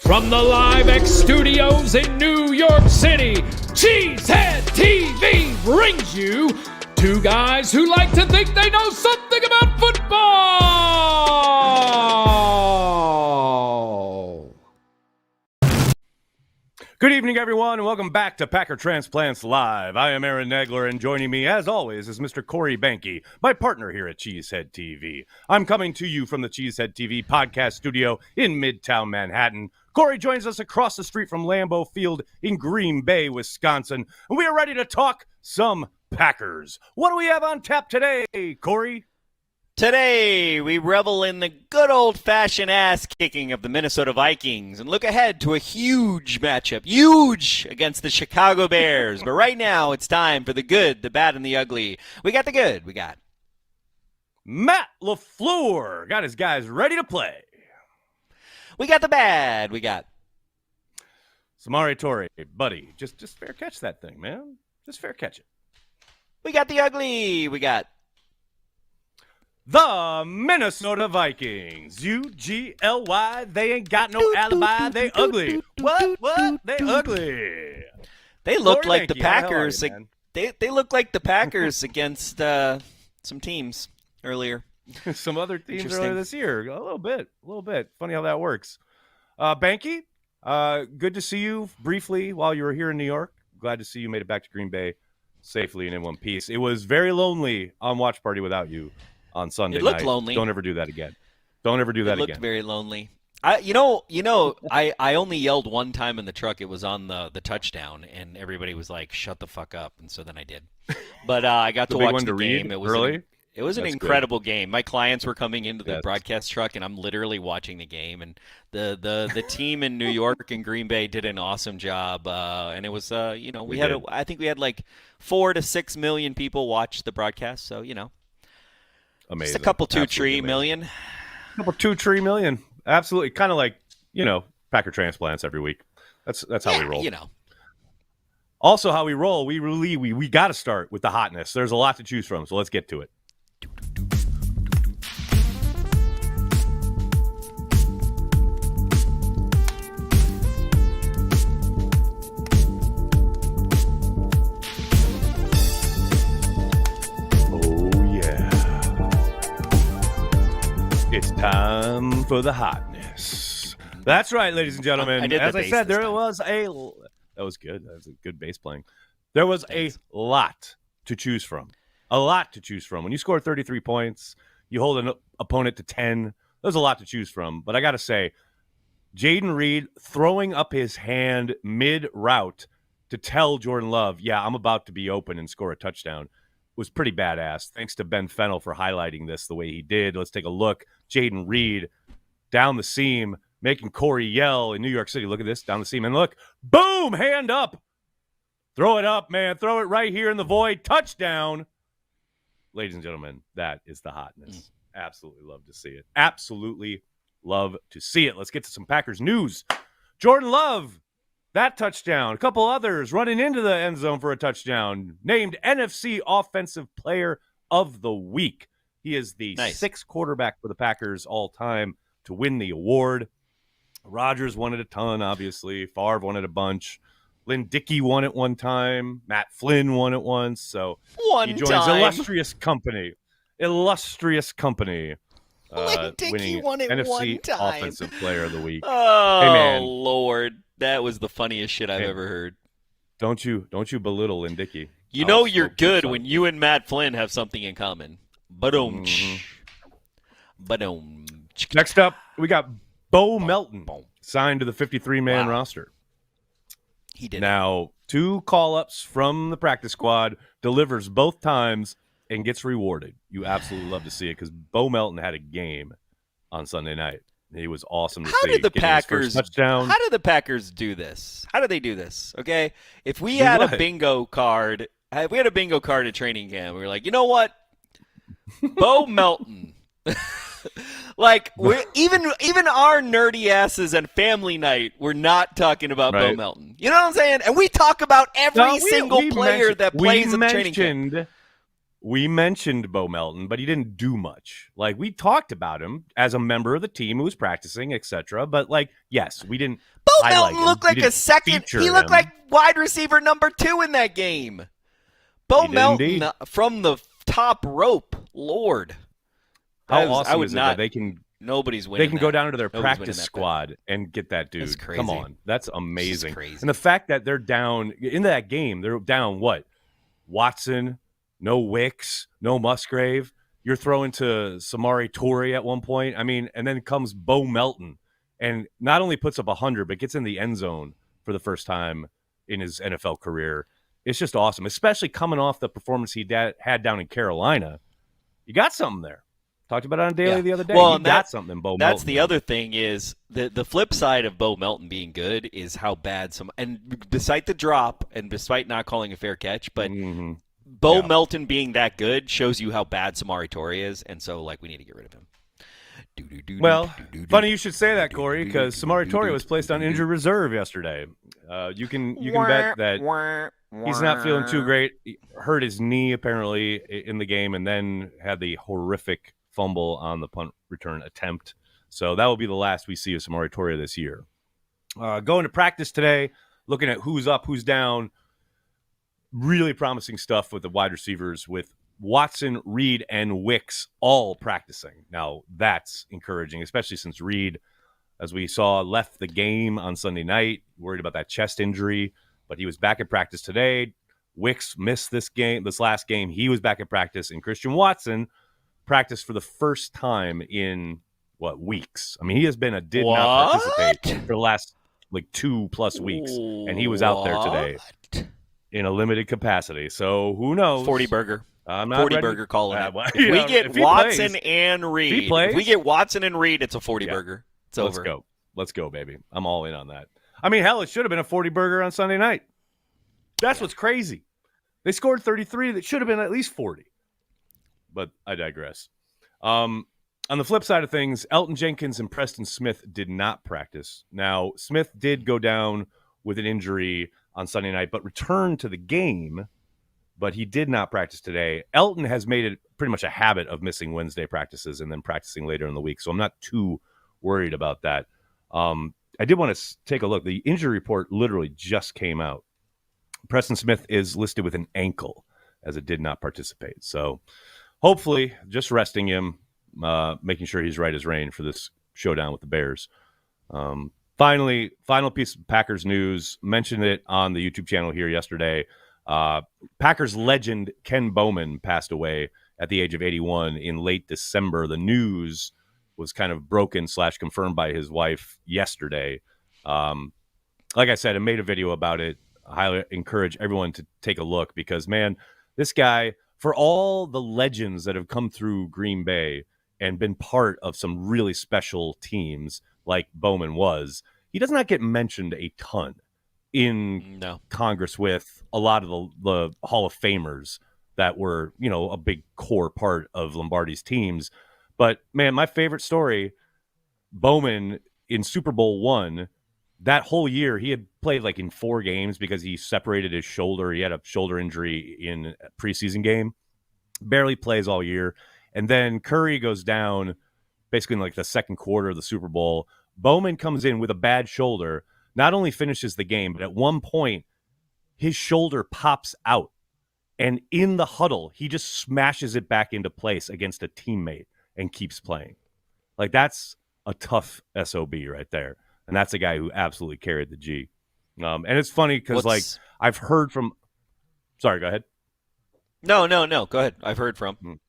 From the Live X Studios in New York City, Cheesehead TV brings you two guys who like to think they know something about football. Good evening, everyone, and welcome back to Packer Transplants Live. I am Aaron Nagler, and joining me, as always, is Mr. Corey Behnke, my partner here at Cheesehead TV. I'm coming to you from the Cheesehead TV podcast studio in Midtown Manhattan. Corey joins us across the street from Lambeau Field in Green Bay, Wisconsin, and we are ready to talk some Packers. What do we have on tap today, Corey? Today, we revel in the good old-fashioned ass-kicking of the Minnesota Vikings and look ahead to a huge matchup, huge, against the Chicago Bears. But right now, it's time for the good, the bad, and the ugly. We got the good. We got Matt LaFleur got his guys ready to play. We got the bad. We got Samori Toure, buddy, just fair catch that thing, man. Just fair catch it. We got the ugly. We got the Minnesota Vikings. U-G-L-Y. They ain't got no alibi. They ugly. What? They ugly. They look like the Behnke. Packers. You, they look like the Packers against some teams earlier. Some other teams earlier this year. A little bit. Funny how that works. Behnke, good to see you briefly while you were here in New York. Glad to see you made it back to Green Bay safely and in one piece. It was very lonely on Watch Party without you on Sunday night. It looked lonely. Don't ever do that again. It looked very lonely. I only yelled one time in the truck. It was on the touchdown, and everybody was like, "Shut the fuck up!" And so then I did. But I got to watch the game. It was an incredible game. My clients were coming into the broadcast truck, and I'm literally watching the game. And the team in New York and Green Bay did an awesome job. And it was I think we had like 4 to 6 million people watch the broadcast. So amazing. Just a couple 2-3 million. Couple 2-3 million. Absolutely. Kind of like, Packer Transplants every week. That's how we roll. Also how we roll, we got to start with the hotness. There's a lot to choose from, so let's get to it. It's time for the hotness. That's right, ladies and gentlemen. As I said, that was good. That was a good bass playing. There was a lot to choose from. When you score 33 points, you hold an opponent to 10. There's a lot to choose from. But I got to say, Jaden Reed throwing up his hand mid-route to tell Jordan Love, yeah, I'm about to be open and score a touchdown, was pretty badass. Thanks to Ben Fennell for highlighting this the way he did. Let's take a look. Jaden Reed down the seam, making Corey yell in New York City. Look at this, down the seam. And look, boom, hand up. Throw it up, man. Throw it right here in the void. Touchdown. Ladies and gentlemen, that is the hotness. Absolutely love to see it. Let's get to some Packers news. Jordan Love, that touchdown. A couple others running into the end zone for a touchdown. Named NFC Offensive Player of the Week. He is the sixth quarterback for the Packers all time to win the award. Rodgers won it a ton, obviously. Favre won it a bunch. Lynn Dickey won it one time. Matt Flynn won it once. So he joins illustrious company. Lynn Dickey won it NFC one time. Offensive Player of the Week. Oh, hey, man. Lord. That was the funniest shit I've ever heard. Don't you belittle Lynn Dickey. You're good when you and Matt Flynn have something in common. Ba-dum. Next up, we got Bo Melton signed to the 53-man roster. He did. Now, 2 call-ups from the practice squad, delivers both times, and gets rewarded. You absolutely love to see it because Bo Melton had a game on Sunday night. He was awesome to see. How did the Packers do this? How do they do this? Okay, if we had a bingo card, at training camp, we were like, you know what, Bo Melton. Like even our nerdy asses and family night, we're not talking about Bo Melton. You know what I'm saying? And we talk about every single player that plays at the training camp. we mentioned Bo Melton, but he didn't do much. Like, we talked about him as a member of the team who was practicing, etc. But, like, yes, we didn't. Bo Melton looked like a second. He looked like wide receiver number 2 in that game. Bo Melton from the top rope, Lord. How awesome is it that they can? Nobody's winning. They can go down to their practice squad and get that dude. That's crazy. Come on, that's amazing. And the fact that they're down in that game, they're down what? Watson, no Wicks, no Musgrave. You're throwing to Samori Toure at one point. I mean, and then comes Bo Melton, and not only puts up 100, but gets in the end zone for the first time in his NFL career. It's just awesome, especially coming off the performance he had down in Carolina. You got something there. Talked about it on Daily the other day. Well, you got something in Bo Melton. That's the other thing is the flip side of Bo Melton being good is how bad and despite the drop and despite not calling a fair catch, but Bo Melton being that good shows you how bad Samori Toure is, and so like we need to get rid of him. Well, funny you should say that, Corey, because Samori Toure was placed on injured reserve yesterday. You can bet that he's not feeling too great. He hurt his knee apparently in the game, and then had the horrific fumble on the punt return attempt. So that will be the last we see of Samori Toure this year. Going to practice today, looking at who's up, who's down. Really promising stuff with the wide receivers with Watson, Reed, and Wicks all practicing. Now, that's encouraging, especially since Reed, as we saw, left the game on Sunday night, worried about that chest injury, but he was back at practice today. Wicks missed this last game. He was back at practice, and Christian Watson practiced for the first time in weeks. I mean, he has been did not participate for the last 2+ weeks, and he was out there today in a limited capacity. So who knows? 40 burger. I'm not 40 burger calling it. If we get Watson and Reed, it's a 40 burger. It's over. Let's go, baby. I'm all in on that. I mean, hell, it should have been a 40 burger on Sunday night. That's what's crazy. They scored 33. That should have been at least 40. But I digress. On the flip side of things, Elton Jenkins and Preston Smith did not practice. Now, Smith did go down with an injury on Sunday night, but returned to the game. But he did not practice today. Elton has made it pretty much a habit of missing Wednesday practices and then practicing later in the week, so I'm not too worried about that. I did want to take a look. The injury report literally just came out. Preston Smith is listed with an ankle, as it did not participate. So hopefully just resting him, making sure he's right as rain for this showdown with the Bears. Finally, final piece of Packers news. Mentioned it on the YouTube channel here yesterday. Packers legend Ken Bowman passed away at the age of 81 in late December. The news was kind of broken / confirmed by his wife yesterday. Like I said, I made a video about it. I highly encourage everyone to take a look because, man, this guy, for all the legends that have come through Green Bay and been part of some really special teams like Bowman was, he does not get mentioned a ton in Congress with a lot of the Hall of Famers that were, a big core part of Lombardi's teams. But, man, my favorite story, Bowman in Super Bowl I, that whole year, he had played in 4 games because he separated his shoulder. He had a shoulder injury in a preseason game. Barely plays all year. And then Curry goes down basically in the second quarter of the Super Bowl. Bowman comes in with a bad shoulder, not only finishes the game, but at one point, his shoulder pops out. And in the huddle, he just smashes it back into place against a teammate and keeps playing. That's a tough SOB right there. And that's a guy who absolutely carried the G. And it's funny because, I've heard from... Sorry, go ahead. No. Go ahead. I've heard from...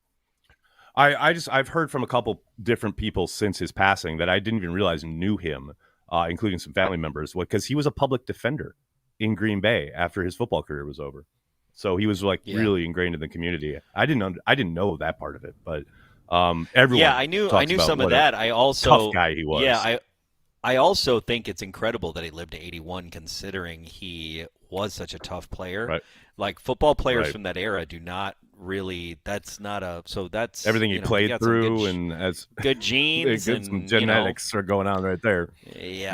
I've heard from a couple different people since his passing that I didn't even realize knew him, including some family members, because he was a public defender in Green Bay after his football career was over. So he was really ingrained in the community. I didn't know that part of it, but everyone. Yeah, I knew some of that. I also tough guy he was. Yeah, I also think it's incredible that he lived to 81, considering he was such a tough player. Right. Football players from that era do not really. That's not a. So that's everything he played through, and as good genes and some genetics are going on right there. Yeah,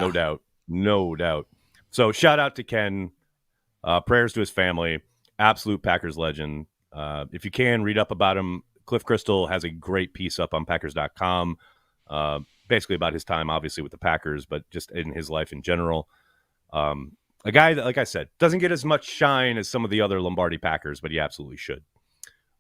no doubt. So shout out to Ken. Prayers to his family. Absolute Packers legend. If you can, read up about him. Cliff Crystal has a great piece up on Packers.com, basically about his time, obviously, with the Packers, but just in his life in general. A guy that, like I said, doesn't get as much shine as some of the other Lombardi Packers, but he absolutely should.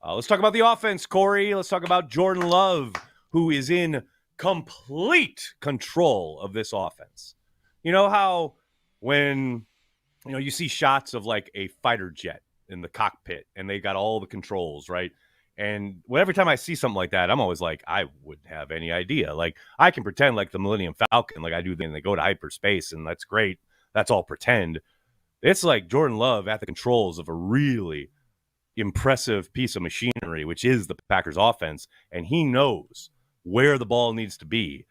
Let's talk about the offense, Corey. Let's talk about Jordan Love, who is in complete control of this offense. You know how when you see shots of like a fighter jet in the cockpit and they got all the controls, right? And every time I see something like that, I'm always like, I wouldn't have any idea. Like, I can pretend like the Millennium Falcon, like I do, then they go to hyperspace, and that's great. That's all pretend. It's like Jordan Love at the controls of a really impressive piece of machinery, which is the Packers offense, and he knows where the ball needs to be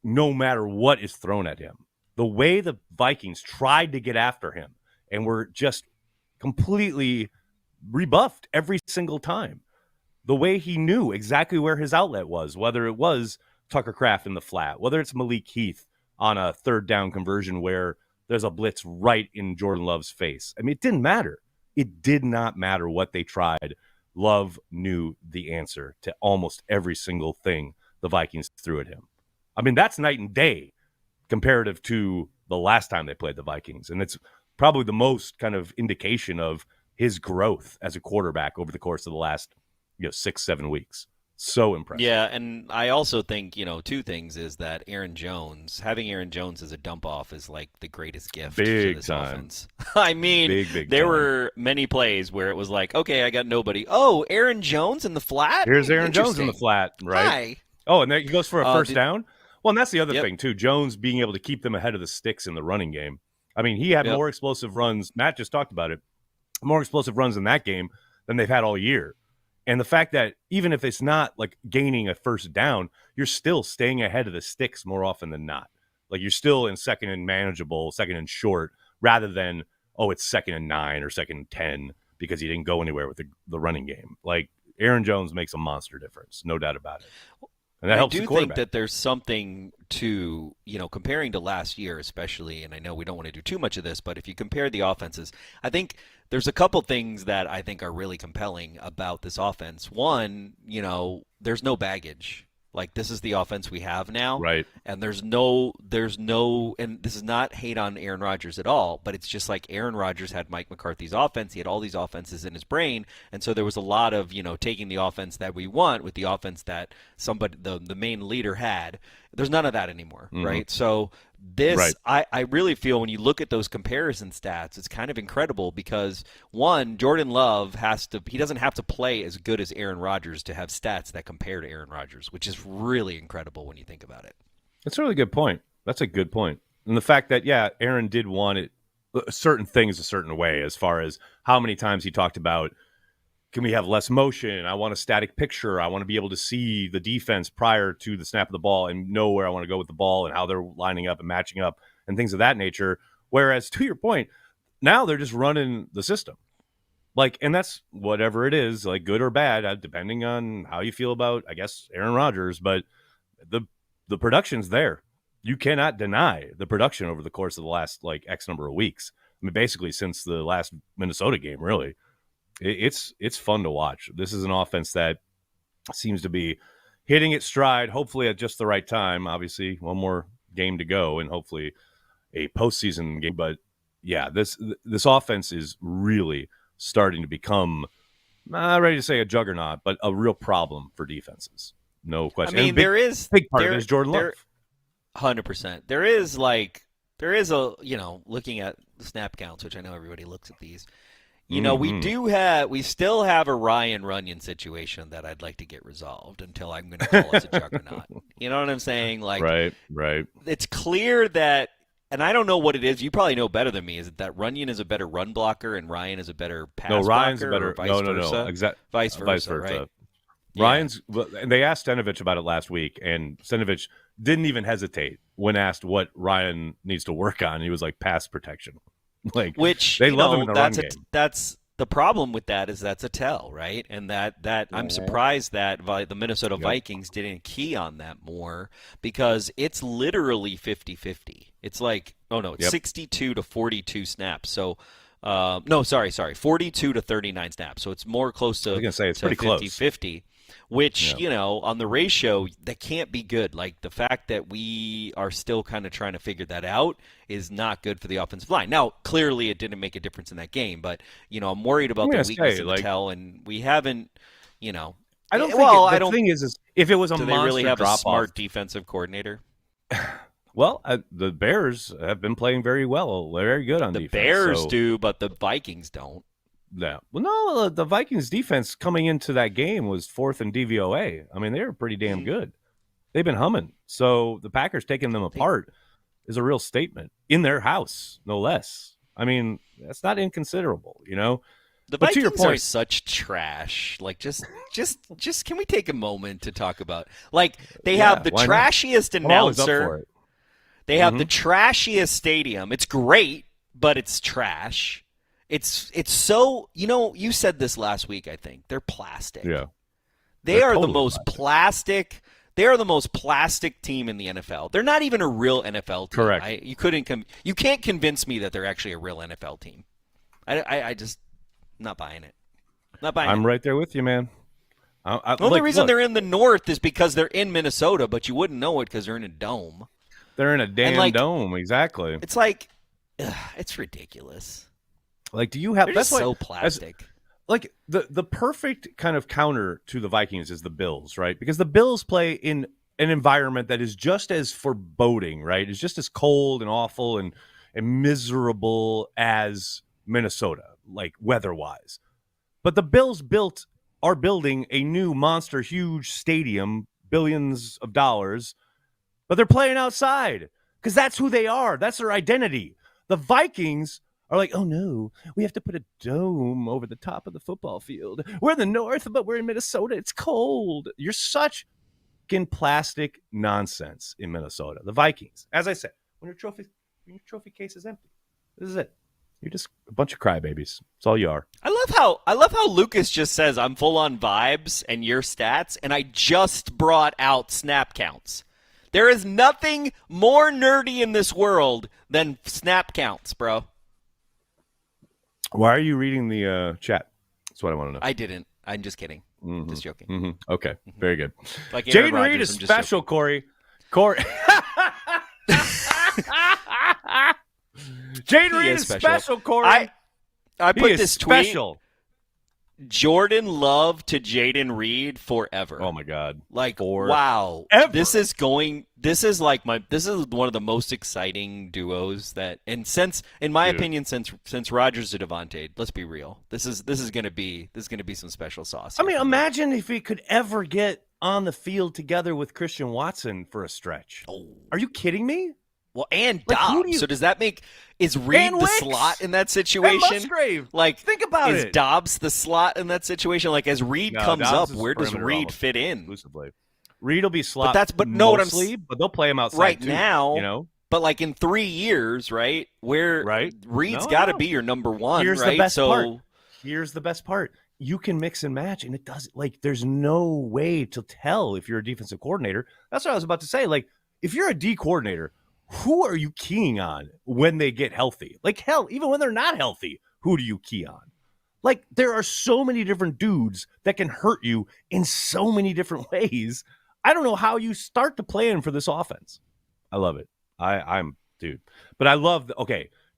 no matter what is thrown at him. The way the Vikings tried to get after him and were just completely rebuffed every single time. The way he knew exactly where his outlet was, whether it was Tucker Kraft in the flat, whether it's Malik Heath on a third down conversion where there's a blitz right in Jordan Love's face. I mean, it didn't matter. It did not matter what they tried. Love knew the answer to almost every single thing the Vikings threw at him. I mean, that's night and day comparative to the last time they played the Vikings. And it's probably the most kind of indication of his growth as a quarterback over the course of the last 6-7 weeks. So impressive. Yeah, and I also think, two things is that having Aaron Jones as a dump off is like the greatest gift to this offense. I mean, big there time. Were many plays where it was like, okay, I got nobody. Oh, Aaron Jones in the flat? Here's Aaron Jones in the flat, right? Hi. Oh, and there he goes for a first down? Well, and that's the other thing, too. Jones being able to keep them ahead of the sticks in the running game. I mean, he had more explosive runs. Matt just talked about it. More explosive runs in that game than they've had all year. And the fact that even if it's not like gaining a first down, you're still staying ahead of the sticks more often than not. Like you're still in second and manageable, second and short, rather than, it's second and 9 or second and 10 because he didn't go anywhere with the running game. Like Aaron Jones makes a monster difference, no doubt about it. And that helps the quarterback. I do think that there's something to, comparing to last year especially, and I know we don't want to do too much of this, but if you compare the offenses, I think there's a couple things that I think are really compelling about this offense. One, there's no baggage. Like, this is the offense we have now. Right. And there's no, and this is not hate on Aaron Rodgers at all, but it's just like Aaron Rodgers had Mike McCarthy's offense. He had all these offenses in his brain. And so there was a lot of, taking the offense that we want with the offense that the main leader had. There's none of that anymore, right? So this, right. I really feel when you look at those comparison stats, it's kind of incredible because, one, Jordan Love he doesn't have to play as good as Aaron Rodgers to have stats that compare to Aaron Rodgers, which is really incredible when you think about it. That's a really good point. That's a good point. And the fact that, Aaron did want it, certain things a certain way as far as how many times he talked about, can we have less motion? I want a static picture. I want to be able to see the defense prior to the snap of the ball and know where I want to go with the ball and how they're lining up and matching up and things of that nature. Whereas, to your point, now they're just running the system. Like, and that's whatever it is, like good or bad, depending on how you feel about, I guess, Aaron Rodgers. But the production's there. You cannot deny the production over the course of the last, X number of weeks. I mean, basically since the last Minnesota game, really. It's fun to watch. This is an offense that seems to be hitting its stride, hopefully at just the right time. Obviously, one more game to go and hopefully a postseason game. But, this offense is really starting to become, not ready to say a juggernaut, but a real problem for defenses. No question. I mean, there is big part of it is Jordan Love. 100%. There is a, looking at the snap counts, which I know everybody looks at these. We still have a Ryan Runyon situation that I'd like to get resolved until I'm going to call us a juggernaut. You know what I'm saying? Like, right. It's clear that, and I don't know what it is. You probably know better than me. Is it that Runyon is a better run blocker and Ryan is a better pass blocker? No, Ryan's a better. Vice versa? No. Exactly. Vice versa. Right? Ryan's. And they asked Stenavich about it last week, and Stenavich didn't even hesitate when asked what Ryan needs to work on. He was like, pass protection. Which they love him in the run game. That's the problem with that is that's a tell, right? And that I'm surprised that the Minnesota Vikings didn't key on that more because it's literally 50-50. It's like, it's 62 to 42 snaps. So No, sorry, 42 to 39 snaps. So it's more close to, I was gonna say, it's to pretty 50-50, which, on the ratio, that can't be good. Like, the fact that we are still kind of trying to figure that out is not good for the offensive line. Now, clearly it didn't make a difference in that game, but, I'm worried about the weakness in the tell, and we haven't, I don't think the thing is if it was a monster drop-off. Do they really have a smart defensive coordinator? Well, the Bears have been playing very well, very good on defense. The Bears do, but the Vikings don't. Yeah. Well, no, the Vikings defense coming into that game was 4th in DVOA. I mean, they were pretty damn good. They've been humming. So the Packers taking them apart is a real statement in their house, no less. I mean, that's not inconsiderable, The Vikings are such trash. Like, just can we take a moment to talk about? Like, they have the trashiest announcer. They have the trashiest stadium. It's great, but it's trash. It's so, you said this last week, I think. They're plastic. Yeah. They are the most plastic. They are the most plastic team in the NFL. They're not even a real NFL team. Correct. You can't convince me that they're actually a real NFL team. I just not buying it. I'm right there with you, man. The only reason they're in the North is because they're in Minnesota, but you wouldn't know it because they're in a dome. They're in a damn dome, exactly. It's like, it's ridiculous. Like, do you have? They're just so plastic. Like the perfect kind of counter to the Vikings is the Bills, right? Because the Bills play in an environment that is just as foreboding, right? It's just as cold and awful and miserable as Minnesota, like weather-wise. But the Bills are building a new monster, huge stadium, billions of dollars. But they're playing outside because that's who they are. That's their identity. The Vikings are like, oh, no, we have to put a dome over the top of the football field. We're in the North, but we're in Minnesota. It's cold. You're such plastic nonsense in Minnesota. The Vikings, as I said, when your trophy case is empty, this is it. You're just a bunch of crybabies. That's all you are. I love how Lucas just says I'm full on vibes and your stats, and I just brought out snap counts. There is nothing more nerdy in this world than snap counts, bro. Why are you reading the chat? That's what I want to know. I didn't. I'm just kidding. Just joking. Okay, very good. Like Jaden Reed is special, Corey. Jaden Reed is special, Corey. I put this tweet. Special. Jordan Love to Jaden Reed forever. Oh my God! Like, forever. Wow, this is one of the most exciting duos that, and in my opinion, since Rodgers to Devontae. Let's be real. This is gonna be some special sauce. I mean, imagine if he could ever get on the field together with Christian Watson for a stretch. Oh. Are you kidding me? Well, and Dobbs. So does that is Reed the slot in that situation? And Musgrave. Like, think about it. Is Dobbs the slot in that situation? Like, as Reed comes Dobbs up, where does Reed fit in? Exclusively. Reed will be slot, but they'll play him outside right too, now. But like in 3 years, right? Reed's got to be your number one. Here's right? the best part. Here's the best part. You can mix and match, and it doesn't there's no way to tell if you're a defensive coordinator. That's what I was about to say. Like, if you're a D coordinator, who are you keying on when they get healthy? Like, hell, even when they're not healthy, who do you key on? Like, there are so many different dudes that can hurt you in so many different ways. I don't know how you start to plan for this offense. I love it. I'm dude. But I love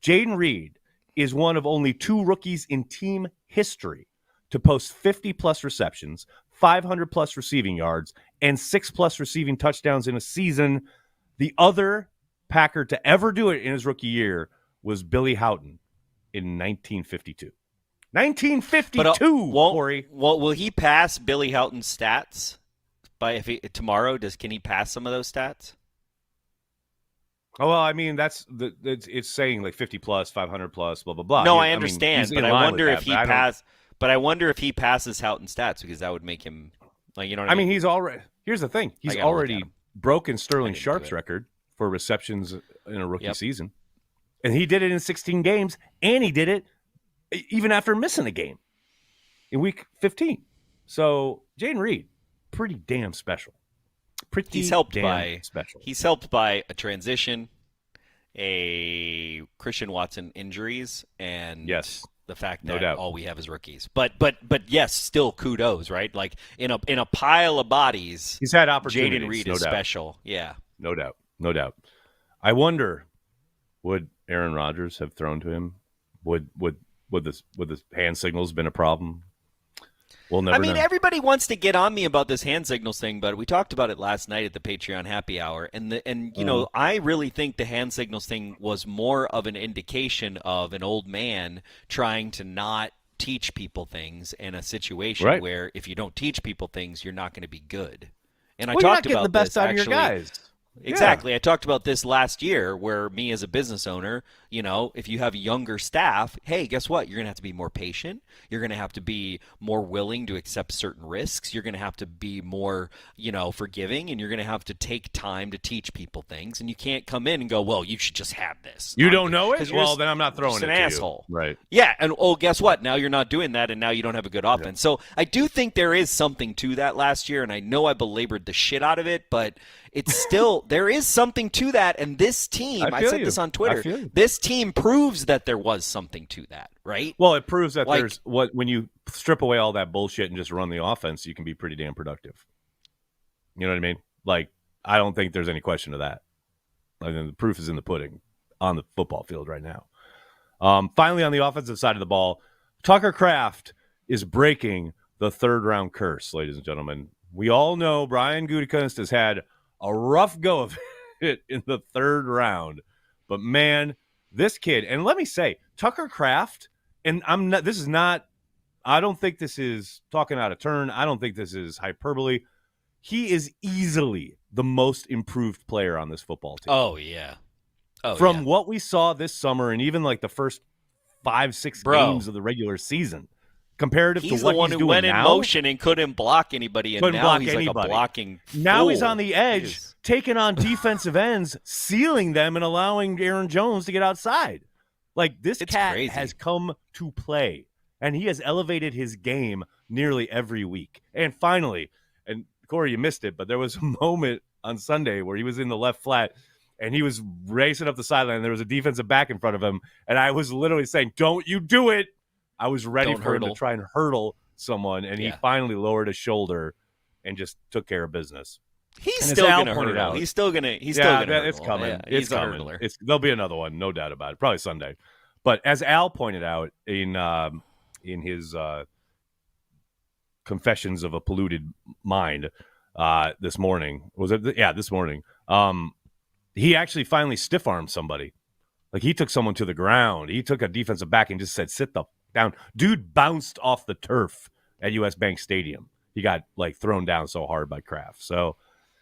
Jaden Reed is one of only 2 rookies in team history to post 50-plus receptions, 500-plus receiving yards, and 6-plus receiving touchdowns in a season. The other Packer to ever do it in his rookie year was Billy Houghton in 1952. 1952, Corey. Well, will he pass Billy Houghton's stats tomorrow? Can he pass some of those stats? Oh, well, I mean, it's saying like 50 plus, 500 plus, blah blah blah. No, I understand, but I wonder if he passes. But I wonder if he passes Houghton's stats because that would make him like, you know what I mean? I mean, he's already. Here's the thing: he's already broken Sterling Sharp's record for receptions in a rookie season. And he did it in 16 games, and he did it even after missing a game in week 15. So, Jaden Reed, pretty damn special. He's helped by a transition a Christian Watson injuries and the fact no that doubt. all we have is rookies. But yes, still kudos, right? Like in a pile of bodies, he's had opportunities. Jaden Reed no is doubt. special. Yeah. No doubt. I wonder, would Aaron Rodgers have thrown to him? Would the hand signals been a problem? We'll never know. Everybody wants to get on me about this hand signals thing, but we talked about it last night at the Patreon happy hour, and you know, I really think the hand signals thing was more of an indication of an old man trying to not teach people things in a situation where if you don't teach people things, you're not going to be good. And I talked about the best this, out actually, of your guys. Exactly. I talked about this last year where me as a business owner, you know, if you have younger staff, hey, guess what? You're going to have to be more patient. You're going to have to be more willing to accept certain risks. You're going to have to be more, you know, forgiving, and you're going to have to take time to teach people things. And you can't come in and go, well, you should just have this. You don't know it? Well, then I'm not throwing it an to asshole. You. Right. Yeah. And guess what? Now you're not doing that, and now you don't have a good offense. Yeah. So I do think there is something to that last year, and I know I belabored the shit out of it, but it's still there is something to that, and this team, I said this on Twitter, this team proves that there was something to that, right? Well, it proves that there's when you strip away all that bullshit and just run the offense, you can be pretty damn productive. You know what I mean? Like, I don't think there's any question of that. I mean, the proof is in the pudding on the football field right now. Finally, on the offensive side of the ball, Tucker Kraft is breaking the third-round curse, ladies and gentlemen. We all know Brian Gutekunst has had a rough go of it in the third round. But, man, this kid, and let me say, Tucker Kraft, and I don't think this is talking out of turn. I don't think this is hyperbole. He is easily the most improved player on this football team. Oh, yeah. From what we saw this summer and even like the first 5-6 games of the regular season. Comparative to what he's doing now. He's the one who went in motion and couldn't block anybody, and now he's like a blocking fool. Now he's on the edge, taking on defensive ends, sealing them, and allowing Aaron Jones to get outside. Like, this cat has come to play, and he has elevated his game nearly every week. And finally, and Corey, you missed it, but there was a moment on Sunday where he was in the left flat, and he was racing up the sideline, and there was a defensive back in front of him, and I was literally saying, don't you do it. I was ready for him to try and hurdle someone, and he finally lowered his shoulder and just took care of business. He's still going to hurdle. He's still going to it's coming. Yeah, it's coming. There'll be another one, no doubt about it. Probably Sunday. But as Al pointed out in his Confessions of a Polluted Mind this morning, this morning, he actually finally stiff-armed somebody. Like, he took someone to the ground. He took a defensive back and just said, sit the down. Dude bounced off the turf at US Bank Stadium. He got thrown down so hard by Kraft. So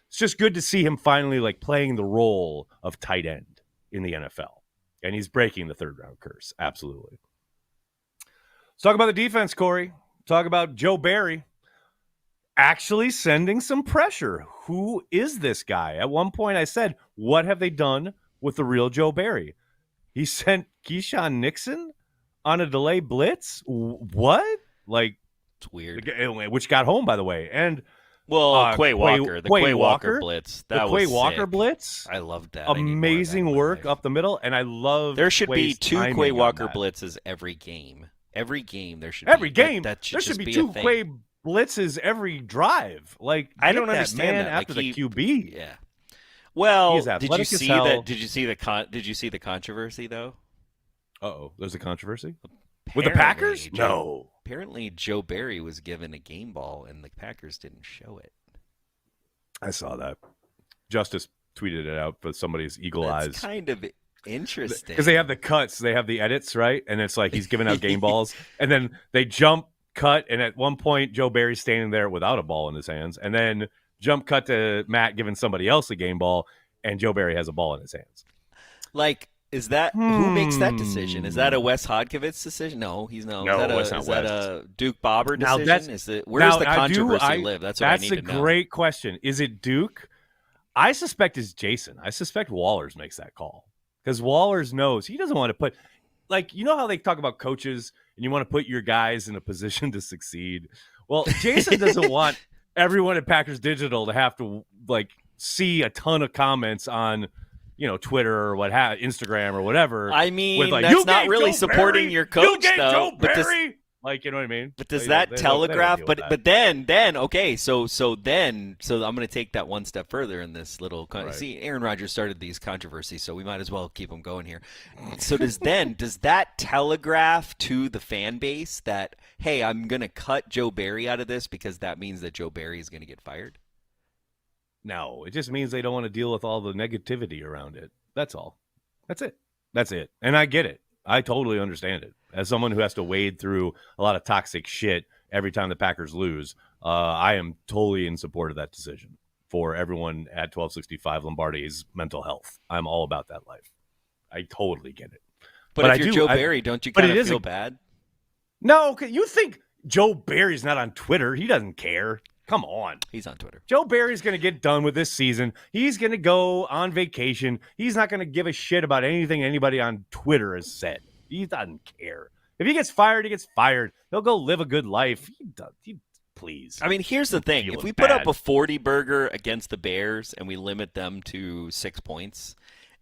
it's just good to see him finally playing the role of tight end in the NFL. And he's breaking the third round curse. Absolutely. Let's talk about the defense, Corey. Talk about Joe Barry actually sending some pressure. Who is this guy? At one point I said, what have they done with the real Joe Barry? He sent Keyshawn Nixon on a delay blitz? What? It's weird. Which got home, by the way. And Quay Walker. The Quay Walker blitz. The Quay Walker blitz. I loved that. Amazing work up the middle. And I love there should be 2 Quay Walker blitzes every game. Every game there should every be. Game. There should be 2 Quay blitzes every drive. I don't understand that. After the QB. Yeah. Well, did you see that? Did you see the controversy though? Uh-oh, there's a controversy? Apparently, with the Packers? No. Apparently, Joe Barry was given a game ball, and the Packers didn't show it. I saw that. Justice tweeted it out, but somebody's eagle eyes. That's kind of interesting. Because they have the cuts, they have the edits, right? And it's like he's giving out game balls, and then they jump, cut, and at one point, Joe Barry's standing there without a ball in his hands, and then jump cut to Matt giving somebody else a game ball, and Joe Barry has a ball in his hands. Is that who makes that decision? Is that a Wes Hodkiewicz decision? No, he's no. No, is that a Duke Bobber decision? Where does the controversy live? That's what I need to know. That's a great question. Is it Duke? I suspect it's Jason. I suspect Wallers makes that call because Wallers knows he doesn't want to put you know how they talk about coaches and you want to put your guys in a position to succeed. Well, Jason doesn't want everyone at Packers Digital to have to see a ton of comments on Twitter or Instagram or whatever. I mean, with that's not really supporting your coach, though. Joe Barry. Like, you know what I mean? But does that telegraph? But then, okay. So I'm going to take that one step further in this little. See, Aaron Rodgers started these controversies, so we might as well keep them going here. So does that telegraph to the fan base that, hey, I'm going to cut Joe Barry out of this because that means that Joe Barry is going to get fired? No, it just means they don't want to deal with all the negativity around it. That's all. That's it. And I get it. I totally understand it. As someone who has to wade through a lot of toxic shit every time the Packers lose, I am totally in support of that decision for everyone at 1265 Lombardi's mental health. I'm all about that life. I totally get it. But if you're Joe Barry, don't you kind of feel bad? No, okay. You think Joe Barry's not on Twitter? He doesn't care. Come on. He's on Twitter. Joe Barry's going to get done with this season. He's going to go on vacation. He's not going to give a shit about anything anybody on Twitter has said. He doesn't care. If he gets fired, he gets fired. He'll go live a good life. Please. I mean, here's the thing. If we put up a 40 burger against the Bears and we limit them to 6 points,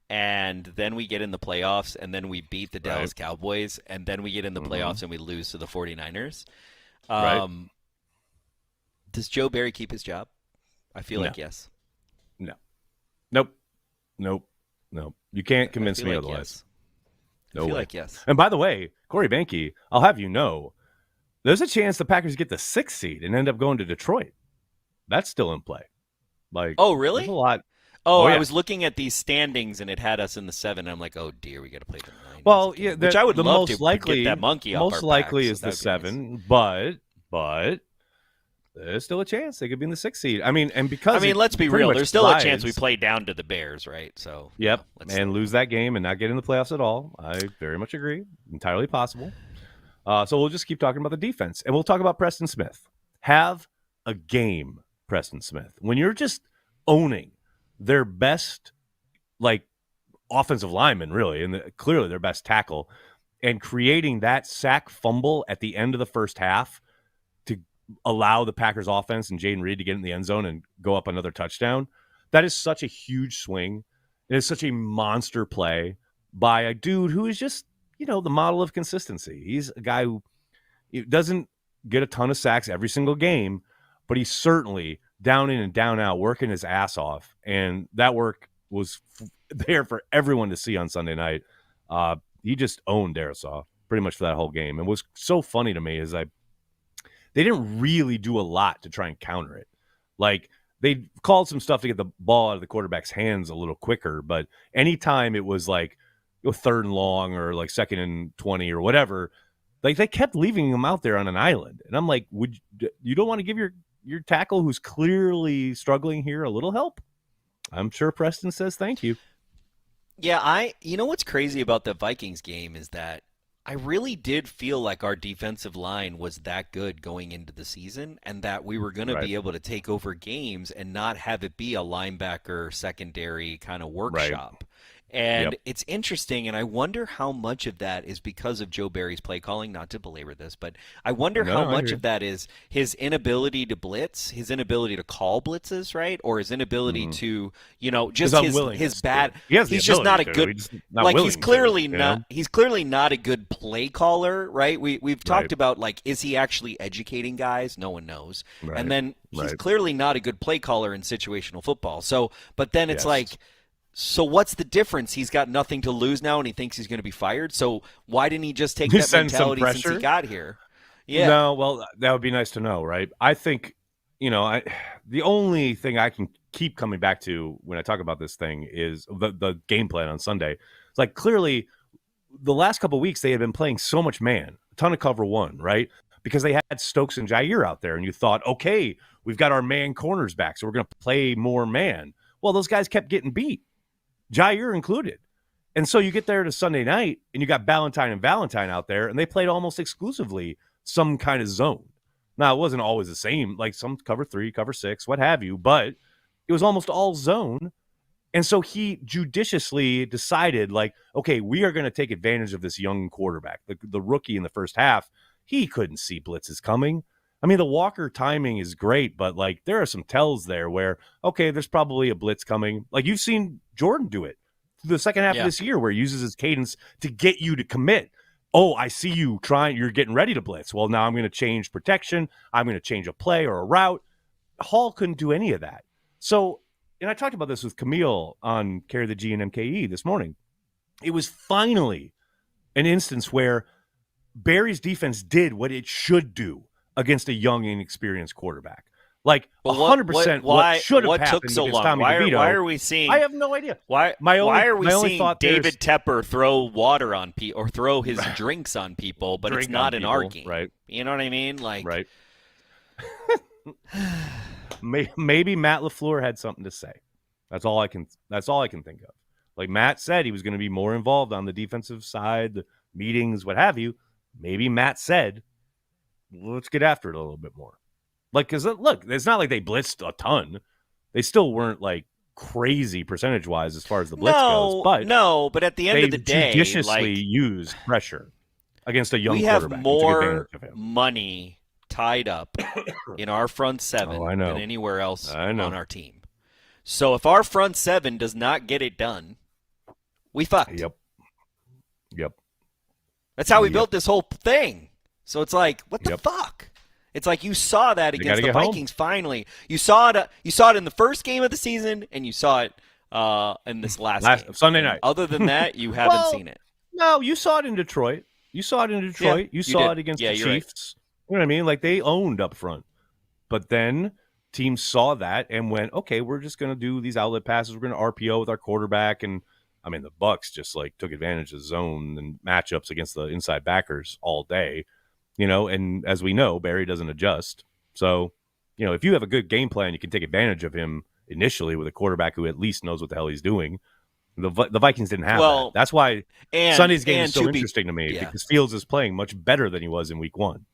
and then we get in the playoffs, and then we beat the Dallas Cowboys, and then we get in the playoffs and we lose to the 49ers, does Joe Barry keep his job? I feel like yes. No. Nope. You can't convince me otherwise. Yes. I feel like yes. And by the way, Corey Behnke, I'll have you know, there's a chance the Packers get the 6th seed and end up going to Detroit. That's still in play. Like, oh, really? There's a lot. Oh, yeah. I was looking at these standings and it had us in the 7. I'm like, oh dear, we got to play the 9. Well, yeah, which I would love to likely, get that monkey off our most likely back, is so the 7, nice. but there's still a chance they could be in the 6th seed. I mean, and because let's be real. There's still a chance we play down to the Bears, right? So yep, and lose that game and not get in the playoffs at all. I very much agree. Entirely possible. So we'll just keep talking about the defense, and we'll talk about Preston Smith. Have a game, Preston Smith. When you're just owning their best, offensive lineman, really, and clearly their best tackle, and creating that sack fumble at the end of the first half to allow the Packers offense and Jaden Reed to get in the end zone and go up another touchdown. That is such a huge swing. It is such a monster play by a dude who is just, the model of consistency. He's a guy who doesn't get a ton of sacks every single game, but he's certainly down in and down out working his ass off. And that work was there for everyone to see on Sunday night. He just owned Darisaw pretty much for that whole game. And what's so funny to me is they didn't really do a lot to try and counter it. Like, they called some stuff to get the ball out of the quarterback's hands a little quicker, but anytime it was like 3rd and long or like 2nd and 20 or whatever, like, they kept leaving him out there on an island. And I'm like, you don't want to give your tackle who's clearly struggling here a little help? I'm sure Preston says thank you. Yeah, you know what's crazy about the Vikings game is that I really did feel like our defensive line was that good going into the season, and that we were going to be able to take over games and not have it be a linebacker secondary kind of workshop. And it's interesting, and I wonder how much of that is because of Joe Barry's play calling, not to belabor this, but I wonder how much of that is his inability to blitz, his inability to call blitzes, right? Or his inability to, just his bad. He's just not a good, he's clearly not a good play caller, right? We've talked about, is he actually educating guys? No one knows. Right. And then he's clearly not a good play caller in situational football. So, but then it's so what's the difference? He's got nothing to lose now, and he thinks he's going to be fired. So why didn't he just take that mentality since he got here? Yeah. No, well, that would be nice to know, right? I think, the only thing I can keep coming back to when I talk about this thing is the game plan on Sunday. It's like, clearly the last couple of weeks they had been playing so much man, a ton of cover one, right? Because they had Stokes and Jair out there, and you thought, okay, we've got our man corners back, so we're going to play more man. Well, those guys kept getting beat, Jair included. And so you get there to Sunday night, and you got Ballantyne and Valentine out there, and they played almost exclusively some kind of zone. Now, it wasn't always the same, like some cover 3, cover 6, what have you, but it was almost all zone. And so he judiciously decided, okay, we are going to take advantage of this young quarterback, the rookie in the first half. He couldn't see blitzes coming. I mean, the Walker timing is great, but there are some tells there where, okay, there's probably a blitz coming. You've seen Jordan do it the second half of this year where he uses his cadence to get you to commit. Oh, I see you trying. You're getting ready to blitz. Well, now I'm going to change protection. I'm going to change a play or a route. Hall couldn't do any of that. So, and I talked about this with Camille on Carry the G and MKE this morning. It was finally an instance where Barry's defense did what it should do against a young, inexperienced quarterback. Like 100% what should have happened took so long? Tommy DeVito. Why are we seeing? I have no idea. Why are we seeing David Tepper throw water on people or throw his drinks on people, but it's not in our game? Right. You know what I mean? Like, right. Maybe Matt LaFleur had something to say. That's all I can think of. Like Matt said, he was going to be more involved on the defensive side, the meetings, what have you. Maybe Matt said, let's get after it a little bit more. Like, because look, it's not like they blitzed a ton. They still weren't like crazy percentage-wise as far as the blitz goes. But at the end of the day, judiciously used pressure against a young quarterback. We have more money tied up in our front seven than anywhere else on our team. So if our front seven does not get it done, we fucked. Yep. That's how we built this whole thing. So it's like, what the fuck? It's like you saw that against the Vikings. Finally, you saw it in the first game of the season, and you saw it in this last game. Sunday night. Other than that, you haven't seen it. No, you saw it in Detroit. You saw it against the Chiefs. Right. You know what I mean? Like they owned up front, but then teams saw that and went, okay, we're just going to do these outlet passes. We're going to RPO with our quarterback. And I mean, the Bucs just like took advantage of zone and matchups against the inside backers all day. You know, and as we know, Barry doesn't adjust. So, you know, if you have a good game plan, you can take advantage of him initially with a quarterback who at least knows what the hell he's doing. The Vikings didn't have that. That's why Sunday's game is so interesting to me because Fields is playing much better than he was in week one.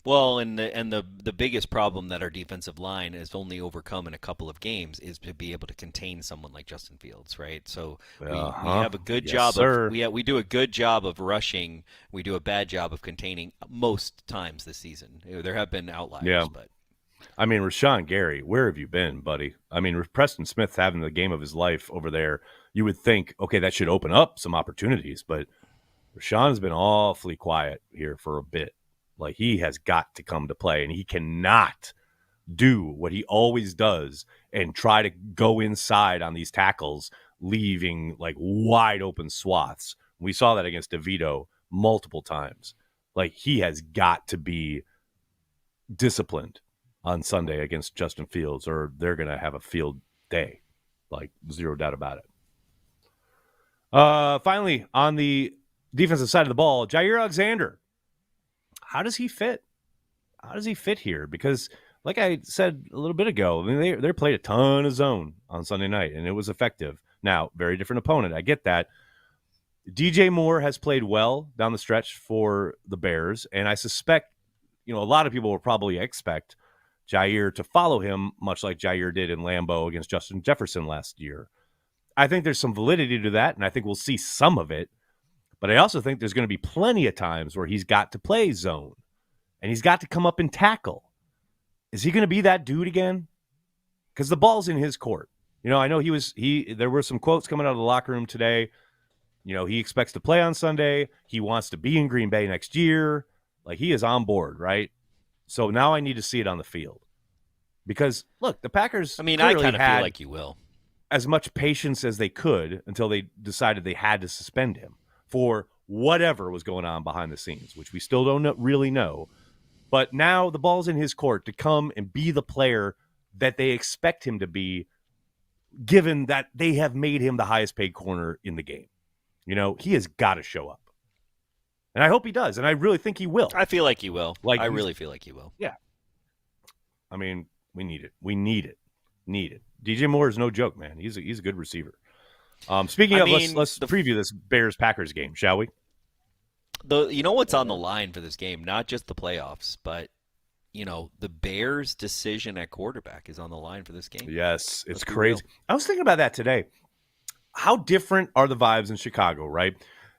Well, and the biggest problem that our defensive line has only overcome in a couple of games is to be able to contain someone like Justin Fields, right? So we have a good job we do a good job of rushing. We do a bad job of containing most times this season. There have been outliers, but I mean, Rashawn Gary, where have you been, buddy? I mean, Preston Smith having the game of his life over there. You would think, okay, that should open up some opportunities, but Rashawn's been awfully quiet here for a bit. Like, he has got to come to play, and he cannot do what he always does and try to go inside on these tackles, leaving, like, wide open swaths. We saw that against DeVito multiple times. Like, he has got to be disciplined on Sunday against Justin Fields, or they're going to have a field day. Like, zero doubt about it. Finally, on the defensive side of the ball, Jair Alexander. How does he fit? How does he fit here? Because, like I said a little bit ago, I mean, they played a ton of zone on Sunday night, and it was effective. Now, very different opponent. I get that. DJ Moore has played well down the stretch for the Bears, and I suspect, you know, a lot of people will probably expect Jair to follow him, much like Jair did in Lambeau against Justin Jefferson last year. I think there's some validity to that, and I think we'll see some of it. But I also think there's going to be plenty of times where he's got to play zone and he's got to come up and tackle. Is he going to be that dude again? Because the ball's in his court. You know, I know there were some quotes coming out of the locker room today. You know, he expects to play on Sunday. He wants to be in Green Bay next year. Like, he is on board, right? So now I need to see it on the field. Because, look, the Packers, I mean, I kind of feel like you will. As much patience as they could until they decided they had to suspend him for whatever was going on behind the scenes, which we still don't really know. But now the ball's in his court to come and be the player that they expect him to be, given that they have made him the highest paid corner in the game. You know, he has got to show up. And I hope he does, and I really think he will. I feel like he will. I really feel like he will. Yeah. I mean, we need it. We need it. Need it. DJ Moore is no joke, man. He's a good receiver. Speaking of, let's preview this Bears-Packers game, shall we? You know what's on the line for this game? Not just the playoffs, but, you know, the Bears' decision at quarterback is on the line for this game. Yes, it's crazy. I was thinking about that today. How different are the vibes in Chicago, right?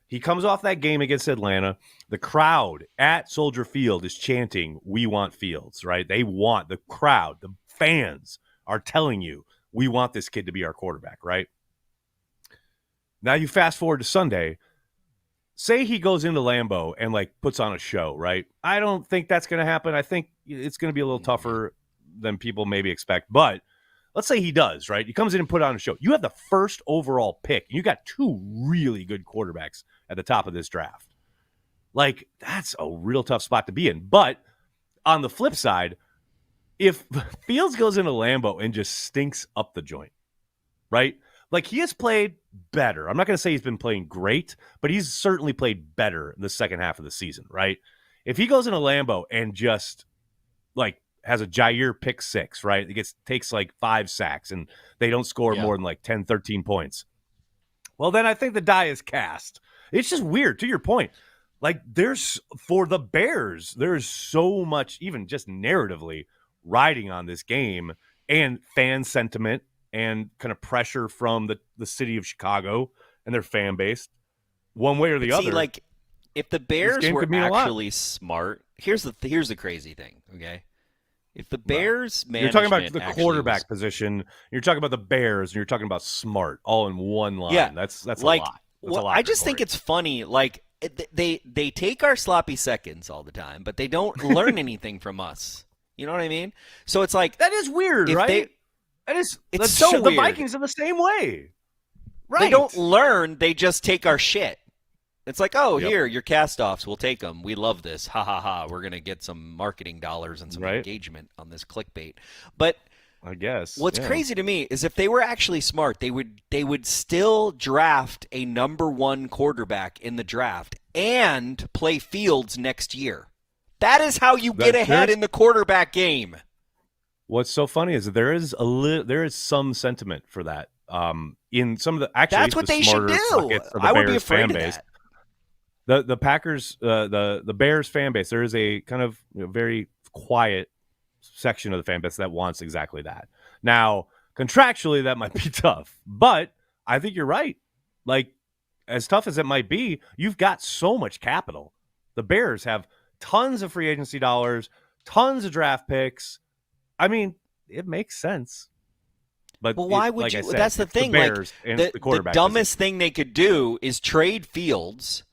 He comes off that game against Atlanta. The crowd at Soldier Field is chanting, "We want Fields," right? They want, the crowd, the fans are telling you, we want this kid to be our quarterback, right? Now you fast forward to Sunday. Say he goes into Lambeau and like puts on a show, right? I don't think that's going to happen. I think it's going to be a little tougher than people maybe expect. But let's say he does, right? He comes in and put on a show. You have the first overall pick. You got 2 really good quarterbacks at the top of this draft. Like, that's a real tough spot to be in. But on the flip side, if Fields goes into Lambeau and just stinks up the joint, right? Like, he has played better. I'm not going to say he's been playing great, but he's certainly played better in the second half of the season, right? If he goes into Lambeau and just, like, has a Jair pick 6, right? He takes, like, 5 sacks, and they don't score more than, like, 10, 13 points. Well, then I think the die is cast. It's just weird, to your point. Like, for the Bears, there's so much, even just narratively, riding on this game and fan sentiment and kind of pressure from the city of Chicago and their fan base, one way or the other. Like, if the Bears were actually smart, here's the crazy thing, okay? If the Bears management, you're talking about the quarterback position, you're talking about the Bears, and you're talking about smart, all in one line. Yeah, that's like, a lot. That's a lot. I just think it's funny, like, they take our sloppy seconds all the time, but they don't learn anything from us. You know what I mean? So it's like, that is weird, right? It's so weird. The Vikings are the same way. Right. They don't learn. They just take our shit. It's like, here, your cast-offs. We'll take them. We love this. Ha, ha, ha. We're going to get some marketing dollars and some engagement on this clickbait. But I guess what's crazy to me is if they were actually smart, they would still draft a number 1 quarterback in the draft and play Fields next year. That is how you get ahead in the quarterback game. What's so funny is that there is some sentiment for that. In some of the that's what they should do. I would be afraid of that. The Packers, the Bears fan base, there is a kind of very quiet section of the fan base that wants exactly that. Now, contractually, that might be tough, but I think you're right. Like, as tough as it might be, you've got so much capital. The Bears have tons of free agency dollars, tons of draft picks. I mean, it makes sense. But why would you? Said, that's the thing. The dumbest thing they could do is trade Fields,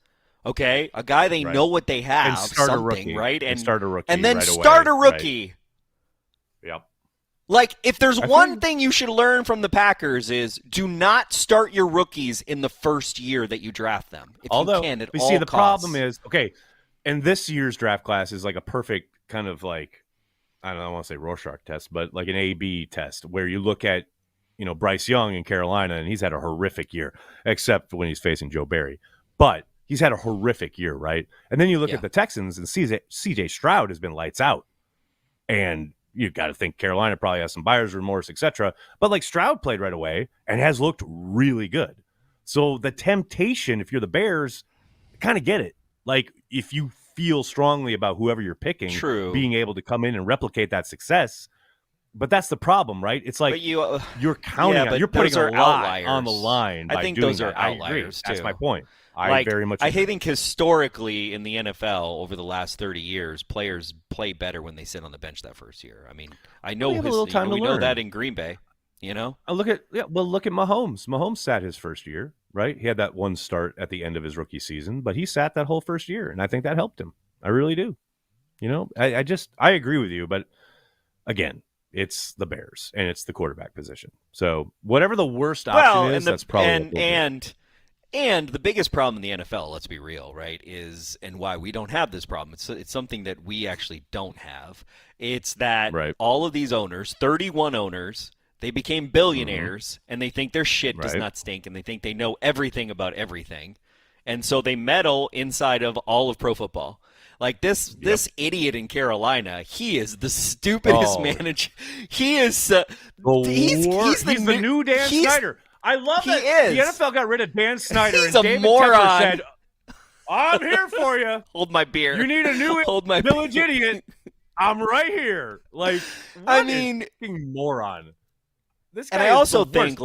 okay, a guy they know what they have, and start a rookie, right? And start a rookie, and then start a rookie. Right. Yep. Like, if there's one thing you should learn from the Packers is do not start your rookies in the first year that you draft them. If you can, at all costs. The problem is, okay, and this year's draft class is like a perfect kind of like, I don't want to say Rorschach test, but like an A/B test where you look at, Bryce Young in Carolina, and he's had a horrific year, except when he's facing Joe Barry. But he's had a horrific year, right? And then you look at the Texans, and CJ Stroud has been lights out. And you've got to think Carolina probably has some buyer's remorse, etc. But like Stroud played right away and has looked really good. So the temptation, if you're the Bears, kind of get it. Like, if you feel strongly about whoever you're picking, being able to come in and replicate that success. But that's the problem, right? It's like you're counting on, you're putting a lot on the line. I think those are outliers too. That's my point. I think historically in the NFL over the last 30 years, players play better when they sit on the bench that first year. I mean, I know we know that in Green Bay. Look at Mahomes. Mahomes sat his first year, right? He had that one start at the end of his rookie season, but he sat that whole first year, and I think that helped him. I really do. I agree with you, but again, it's the Bears and it's the quarterback position. So whatever the worst option is, that's probably and the biggest problem in the NFL, let's be real, right, is, and why we don't have this problem, it's something that we actually don't have. It's that all of these owners, 31 owners, they became billionaires, and they think their shit does not stink, and they think they know everything about everything. And so they meddle inside of all of pro football. Like this idiot in Carolina, he is the stupidest manager. He is he's the new Dan Snyder. I love that the NFL got rid of Dan Snyder, and David Tepper said, "I'm here for you. Hold my beer. You need a new village idiot. I'm right here." Like, fucking moron. This guy, and I also think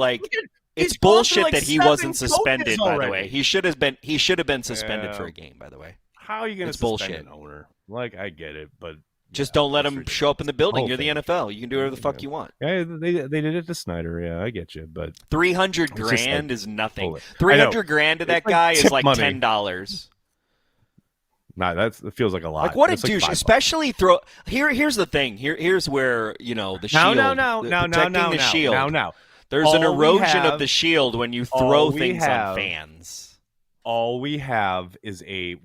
it's bullshit that he wasn't suspended. By the way, he should have been suspended for a game. By the way, how are you going to suspend an owner? Like, I get it, but Just don't let them show up in the building. You're the NFL. You can do whatever the fuck you want. Yeah, they did it to Snyder. Yeah, I get you, but $300,000 is nothing. $300,000 to that guy is like $10. Nah, it feels like a lot. Like what a douche, especially throw. Here's the thing. Here's where the shield. Protecting the shield. Now. There's an erosion of the shield when you throw things on fans. All we have is a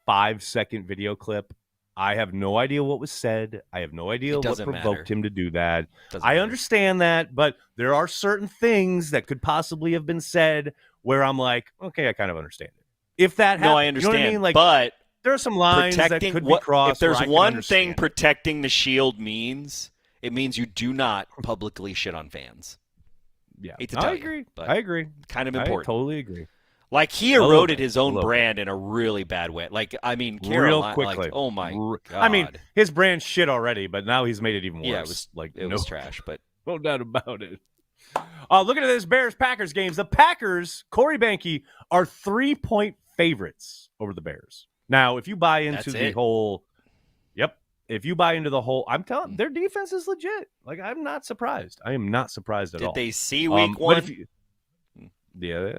5-second video clip. I have no idea what was said. I have no idea what provoked him to do that. I understand that, but there are certain things that could possibly have been said where I'm like, okay, I kind of understand it. If that happened, I understand. You know what I mean? Like, but there are some lines that could be crossed. If there's one thing protecting the shield means, it means you do not publicly shit on fans. Yeah, I agree. I agree. Kind of important. I totally agree. Like he eroded his own brand in a really bad way. Like real quickly. Like, oh my god. I mean, his brand shit already, but now he's made it even worse. Yeah, it was trash, but no doubt about it. Looking at this Bears-Packers games, the Packers, Corey Behnke, are 3-point favorites over the Bears. Now, if you buy into if you buy into the whole, I'm telling their defense is legit. Like, I'm not surprised. I am not surprised at all. Did they see week one? Yeah,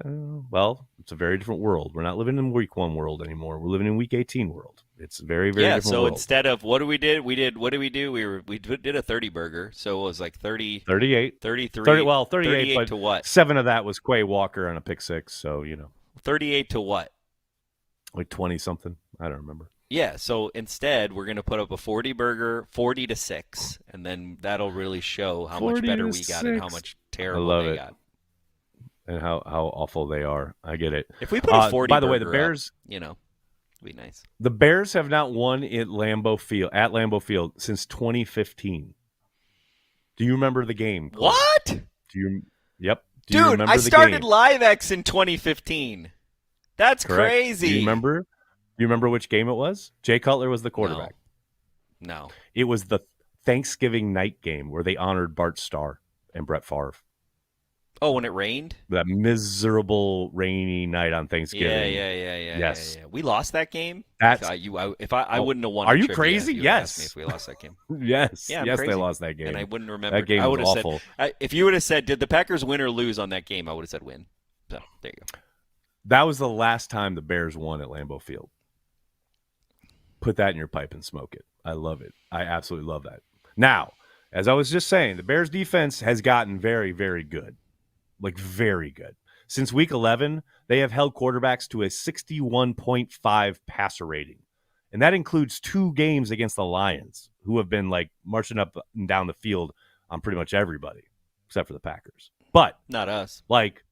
well, it's a very different world. We're not living in week 1 world anymore. We're living in week 18 world. It's a very, very different world. So instead of what did we did? We did a 30 burger. So it was like 30, 38, 33. 38 but to what? 7 of that was Quay Walker on a pick 6. So 38 to what? Like 20 something. I don't remember. Yeah, so instead we're going to put up a 40 burger, 40 to 6, and then that'll really show how much better we got and how much terrible they got. And how awful they are. I get it. If we put a 40 by the way, the Bears, it'd be nice. The Bears have not won at Lambeau Field since 2015. Do you remember the game? Corey? What? Yep. Dude, I started LiveX in 2015 That's Correct. crazy. Do you remember which game it was? Jay Cutler was the quarterback. No. It was the Thanksgiving night game where they honored Bart Starr and Brett Favre. Oh, when it rained? That miserable rainy night on Thanksgiving. Yeah. Yes. Yeah. We lost that game? That's I wouldn't have won. Are you crazy? Yes. If we lost that game. Yes. Yeah, yes, they lost that game. And I wouldn't remember. That game was awful. If you would have said, did the Packers win or lose on that game, I would have said win. So, there you go. That was the last time the Bears won at Lambeau Field. Put that in your pipe and smoke it. I love it. I absolutely love that. Now, as I was just saying, the Bears defense has gotten very, very good. Like, very good. Since week 11, they have held quarterbacks to a 61.5 passer rating. And that includes 2 games against the Lions, who have been, like, marching up and down the field on pretty much everybody, except for the Packers. But not us. Like,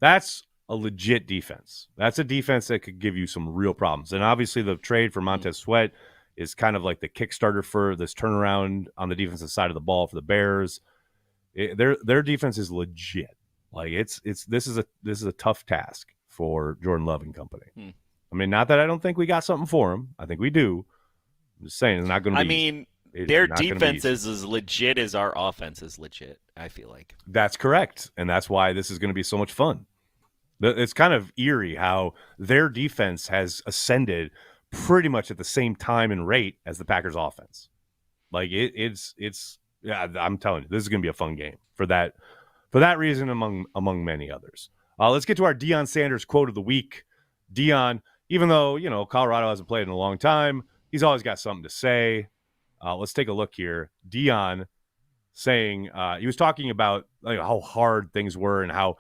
that's a legit defense. That's a defense that could give you some real problems. And obviously the trade for Montez Sweat is kind of like the Kickstarter for this turnaround on the defensive side of the ball for the Bears. Their defense is legit. Like this is a tough task for Jordan Love and company. I mean, not that I don't think we got something for him. I think we do. I'm just saying it's not going to be. I mean, their defense is as legit as our offense is legit. I feel like that's correct, and that's why this is going to be so much fun. It's kind of eerie how their defense has ascended pretty much at the same time and rate as the Packers offense. Like it's yeah, I'm telling you, this is going to be a fun game for that reason among many others. Let's get to our Dion Sanders quote of the week. Dion, even though, Colorado hasn't played in a long time, he's always got something to say. Let's take a look here. Dion saying he was talking about how hard things were and how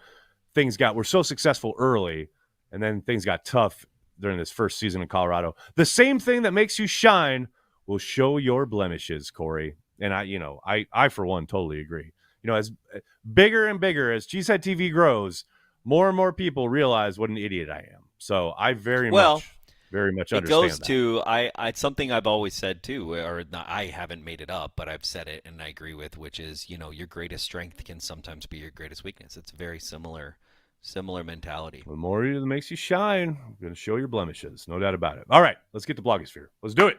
things were so successful early, and then things got tough during this first season in Colorado. The same thing that makes you shine will show your blemishes, Corey. And I for one totally agree. As bigger and bigger as Cheesehead TV grows, more and more people realize what an idiot I am. So I very much understand. It goes to it's something I've always said too, or not, I haven't made it up, but I've said it and I agree with, which is your greatest strength can sometimes be your greatest weakness. It's very similar mentality. The more that makes you shine, I'm going to show your blemishes, no doubt about it. All right, let's get to Blogosphere. Let's do it.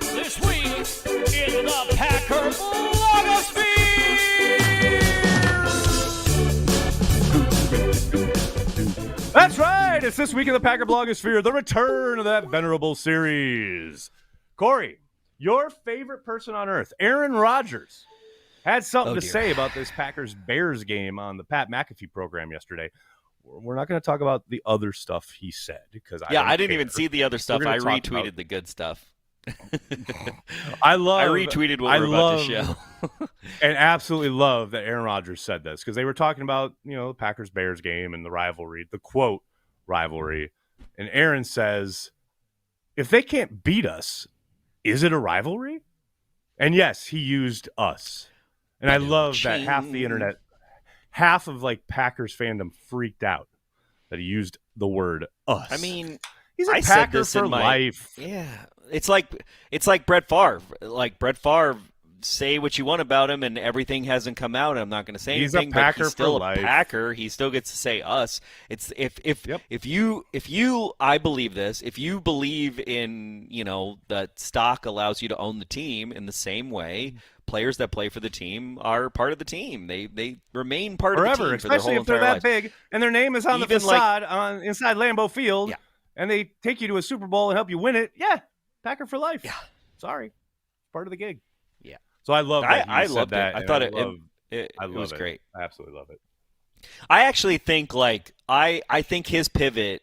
This week in the Packer Blogosphere. right, it's This Week in the Packer Blogosphere, the return of that venerable series. Corey, your favorite person on earth, Aaron Rodgers, had something to say about this Packers-Bears game on the Pat McAfee program yesterday. We're not going to talk about the other stuff he said because I didn't even see the other stuff. I retweeted the good stuff. I retweeted what we're about to show. And absolutely love that Aaron Rodgers said this because they were talking about, the Packers-Bears game and the rivalry, the quote rivalry. And Aaron says, if they can't beat us, is it a rivalry? And yes, he used us. And I love that half of Packers fandom freaked out that he used the word us. I mean, he's a Packer for life. Yeah. It's like Brett Favre. Like Brett Favre, say what you want about him, and everything hasn't come out. I'm not going to say anything. He's a Packer but he's still for life. A Packer. He still gets to say us. It's if you I believe this. If you believe in that stock allows you to own the team in the same way, players that play for the team are part of the team. They remain part of the team for their whole especially if they're that lives. big and their name is on the facade inside Lambeau Field. Yeah. And they take you to a Super Bowl and help you win it. Yeah, Packer for life. Yeah, sorry, part of the gig. Yeah. So I love that. I loved that. I thought it was great. I absolutely love it. I actually think I think his pivot.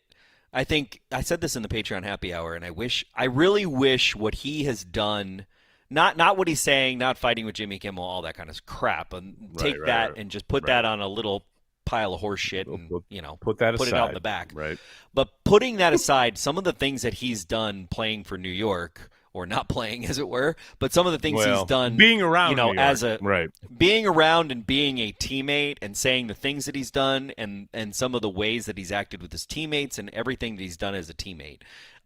I think I said this in the Patreon happy hour, and I really wish what he has done. Not what he's saying, not fighting with Jimmy Kimmel, all that kind of crap, and take that and just put that on a little pile of horse shit and put it out in the back. Right. But putting that aside, some of the things that he's done playing for New York, or not playing as it were, but some of the things he's done being around New York, as being around and being a teammate and saying the things that he's done and some of the ways that he's acted with his teammates and everything that he's done as a teammate.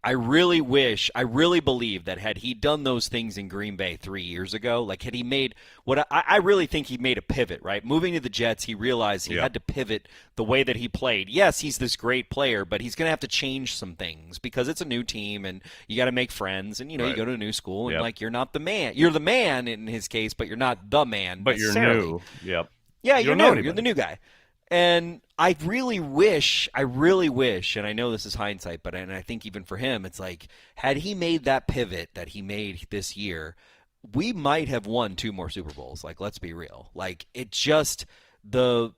I really believe that had he done those things in Green Bay 3 years ago, had he made I really think he made a pivot, right? Moving to the Jets, he realized he had to pivot the way that he played. Yes, he's this great player, but he's going to have to change some things because it's a new team and you got to make friends and, you go to a new school and, you're not the man. You're the man in his case, but you're not the man. But you're new. Yep. Yeah, you're new. You're the new guy. And I really wish, and I know this is hindsight, but I think even for him, it's had he made that pivot that he made this year, we might have won 2 more Super Bowls. Let's be real. It just the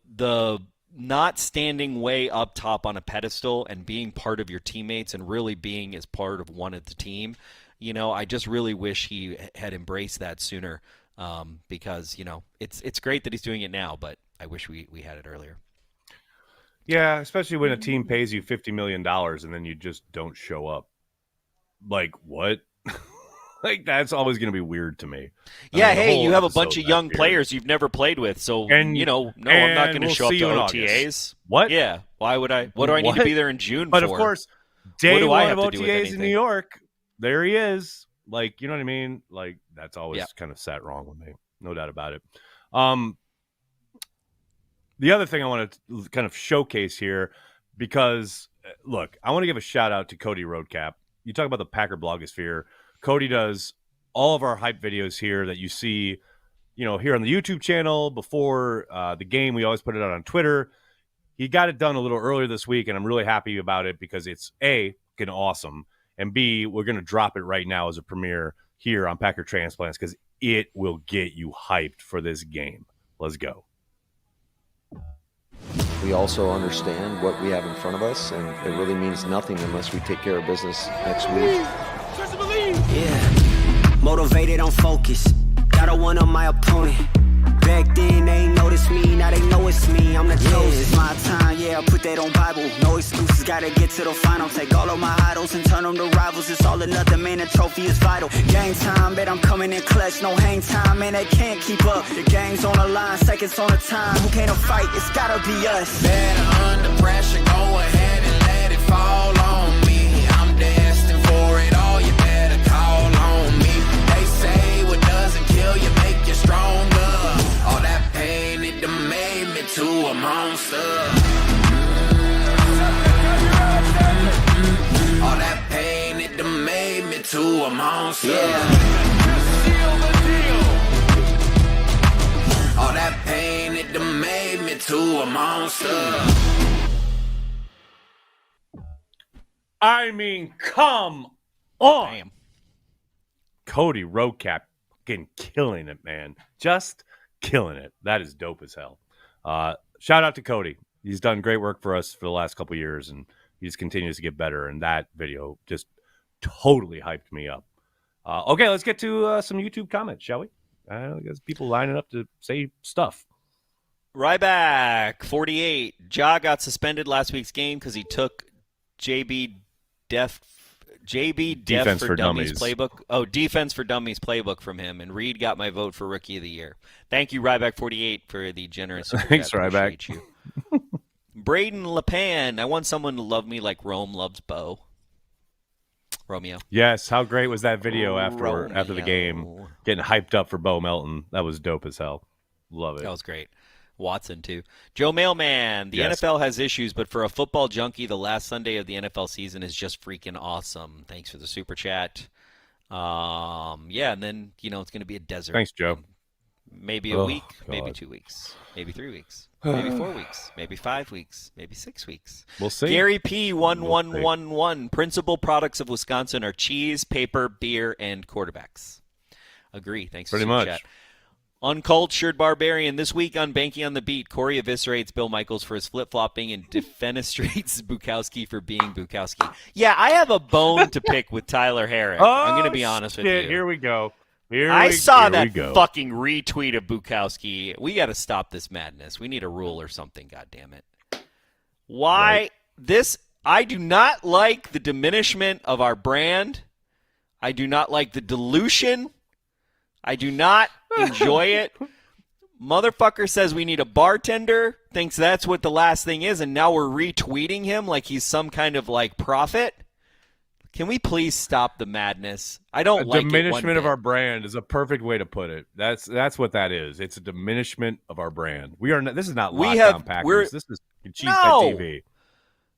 not standing way up top on a pedestal and being part of your teammates and really being as part of one of the team. I just really wish he had embraced that sooner. Because it's great that he's doing it now, but I wish we had it earlier. Yeah, especially when a team pays you $50 million and then you just don't show up. What? That's always going to be weird to me. Yeah, you have a bunch of young players you've never played with, so I'm not going to show up to OTAs. What? Yeah, why would I? What do I need to be there in June but for? Of course, day one of OTAs in New York, there he is. You know what I mean? That's always kind of sat wrong with me. No doubt about it. The other thing I want to kind of showcase here, because, look, I want to give a shout-out to Cody Roadcap. You talk about the Packer blogosphere. Cody does all of our hype videos here that you see, here on the YouTube channel. Before the game, we always put it out on Twitter. He got it done a little earlier this week, and I'm really happy about it because it's, A, fucking awesome, and B, we're going to drop it right now as a premiere here on Packer Transplants because it will get you hyped for this game. Let's go. We also understand what we have in front of us, and it really means nothing unless we take care of business next week. Yeah, motivated, I'm focused. Gotta one up my opponent. Back then they ain't noticed me, now they know it's me. I'm the chosen. It's my time, I put that on Bible. No excuses, gotta get to the final. Take all of my idols and turn them to rivals. It's all or nothing, man, the trophy is vital. Game time, bet I'm coming in clutch. No hang time, man, they can't keep up. The game's on the line, seconds on the time. Who can't fight? It's gotta be us. Better under pressure, go ahead and let it fall on me. I'm destined for it all, you better call on me. They say what doesn't kill you make you stronger. All that pain, it done made me to a monster. All that pain, it done made me to a monster. All that pain, it done made me to a monster. I mean, come on. Damn. Cody Roadcap fucking killing it, man. Just killing it. That is dope as hell. Shout out to Cody. He's done great work for us for the last couple of years, and he just continues to get better. And that video just totally hyped me up. Okay, let's get to some YouTube comments, shall we? I guess people lining up to say stuff. Ryback 48. Ja got suspended last week's game because he took JB Def Defense for for Dummies Dummies playbook. Oh, Defense for Dummies playbook from him, and Reed got my vote for Rookie of the Year. Thank you, Ryback 48, for the generous. Thanks, Ryback. You. Braden LePan. I want someone to love me like Rome loves Bo. Romeo. Yes, how great was that video after the game, getting hyped up for Bo Melton? That was dope as hell. Love it. That was great. Watson, too. Joe Mailman, the Yes. NFL has issues, but for a football junkie, the last Sunday of the NFL season is just freaking awesome. Thanks for the super chat. Yeah, and then, it's going to be a desert. Thanks, Joe. Maybe a week, maybe 2 weeks, maybe 3 weeks, maybe 4 weeks, maybe 5 weeks, maybe 6 weeks. We'll see. Gary P1111. Principal products of Wisconsin are cheese, paper, beer, and quarterbacks. Agree. Thanks for the super chat. Uncultured Barbarian. This week on Behnke on the Beat, Corey eviscerates Bill Michaels for his flip-flopping and defenestrates Bukowski for being Bukowski. Yeah, I have a bone to pick with Tyler Herrick. I'm going to be honest with you. Here we go. I saw that fucking retweet of Bukowski. We got to stop this madness. We need a rule or something, goddammit. Why this? I do not like the diminishment of our brand. I do not like the dilution. I do not enjoy it. Motherfucker says we need a bartender, thinks that's what the last thing is, and now we're retweeting him like he's some kind of prophet. Can we please stop the madness? I don't like it. Diminishment of our brand is a perfect way to put it. That's what that is. It's a diminishment of our brand. This is not Lockdown Packers. This is CHTV.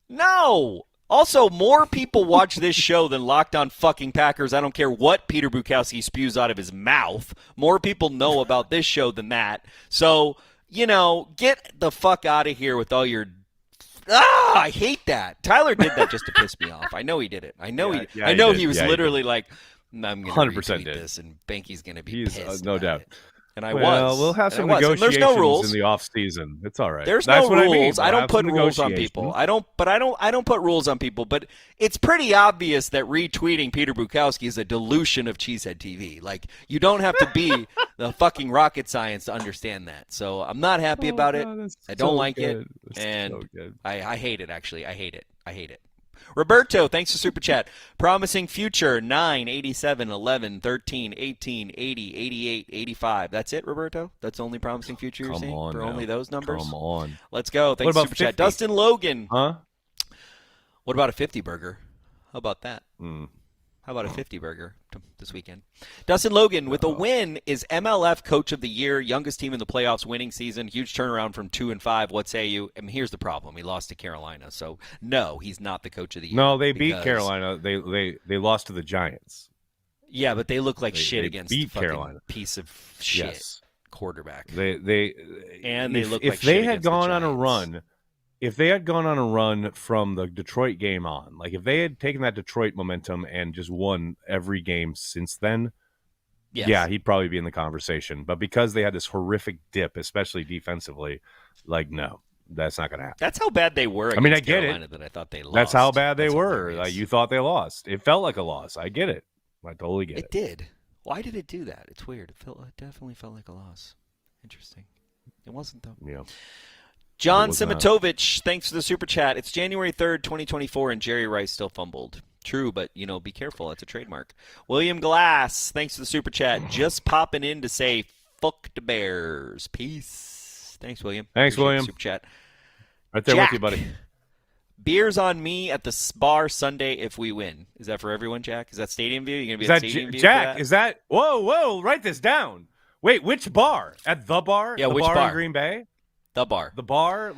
No. Also, more people watch this show than Locked On fucking Packers. I don't care what Peter Bukowski spews out of his mouth. More people know about this show than that. So, get the fuck out of here with all your... I hate that. Tyler did that just to piss me off. I know he did it. I know he was literally like, I'm going to retweet this, and Behnke's going to be pissed. No doubt. And I We'll have some negotiations there's no rules in the off season. It's all right. There's That's no what rules. I mean. I don't put rules on people. I don't put rules on people. But it's pretty obvious that retweeting Peter Bukowski is a dilution of Cheesehead TV. You don't have to be the fucking rocket science to understand that. So I'm not happy about it. I don't like it, and I hate it. Actually, I hate it. Roberto, thanks for Super Chat. Promising future, 9, 87, 11, 13, 18, 80, 88, 85. That's it, Roberto? That's the only promising future you're seeing for only those numbers? Come on. Let's go. Thanks for Super 50? Chat. Dustin Logan. Huh? What about a 50 burger? How about that? How about a 50 burger this weekend? Dustin Logan, with a win, is MLF Coach of the Year, youngest team in the playoffs, winning season, huge turnaround from 2-5. What say you? I mean, here's the problem: he lost to Carolina, so no, he's not the Coach of the Year. No, they beat Carolina. They lost to the Giants. Yeah, but they look like shit against beat the Carolina. Piece of shit quarterback. They look like if they shit had against the gone on a Giants. run. If they had gone on a run from the Detroit game on, if they had taken that Detroit momentum and just won every game since then, yeah, he'd probably be in the conversation. But because they had this horrific dip, especially defensively, no, that's not going to happen. That's how bad they were. I mean, I get Carolina it. That I thought they lost. That's how bad they were. Hilarious. You thought they lost. It felt like a loss. I get it. I totally get it. It did. Why did it do that? It's weird. It definitely felt like a loss. Interesting. It wasn't, though. Yeah. John Simitovich, thanks for the super chat. It's January 3rd, 2024, and Jerry Rice still fumbled. True, but, be careful. That's a trademark. William Glass, thanks for the super chat. Just popping in to say, fuck the Bears. Peace. Thanks, William. Thanks, Appreciate William. The super chat. Right there Jack, with you, buddy. Beers on me at the bar Sunday if we win. Is that for everyone, Jack? Is that Stadium View? You going to be at Stadium View? Jack, is that? Whoa, write this down. Wait, which bar? At the bar? Yeah, the which bar bar? in Green Bay? The bar. The bar?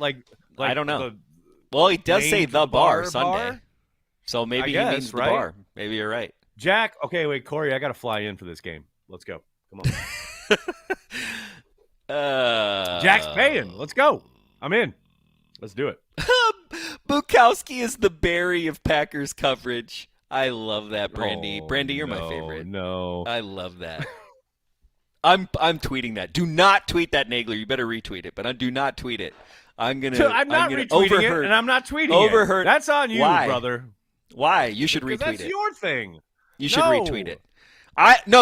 I don't know. Well, he does say the bar Sunday. Bar? So maybe he means the bar. Maybe you're right. Jack, okay, wait, Corey, I got to fly in for this game. Let's go. Come on. Jack's paying. Let's go. I'm in. Let's do it. Bukowski is the Barry of Packers coverage. I love that, Brandy. Brandy, you're my favorite. No. I love that. I'm tweeting that. Do not tweet that, Nagler. You better retweet it, but do not tweet it. I'm not retweeting it, and I'm not tweeting it. That's on you, brother. Why? You should retweet it. That's your thing. You should retweet it.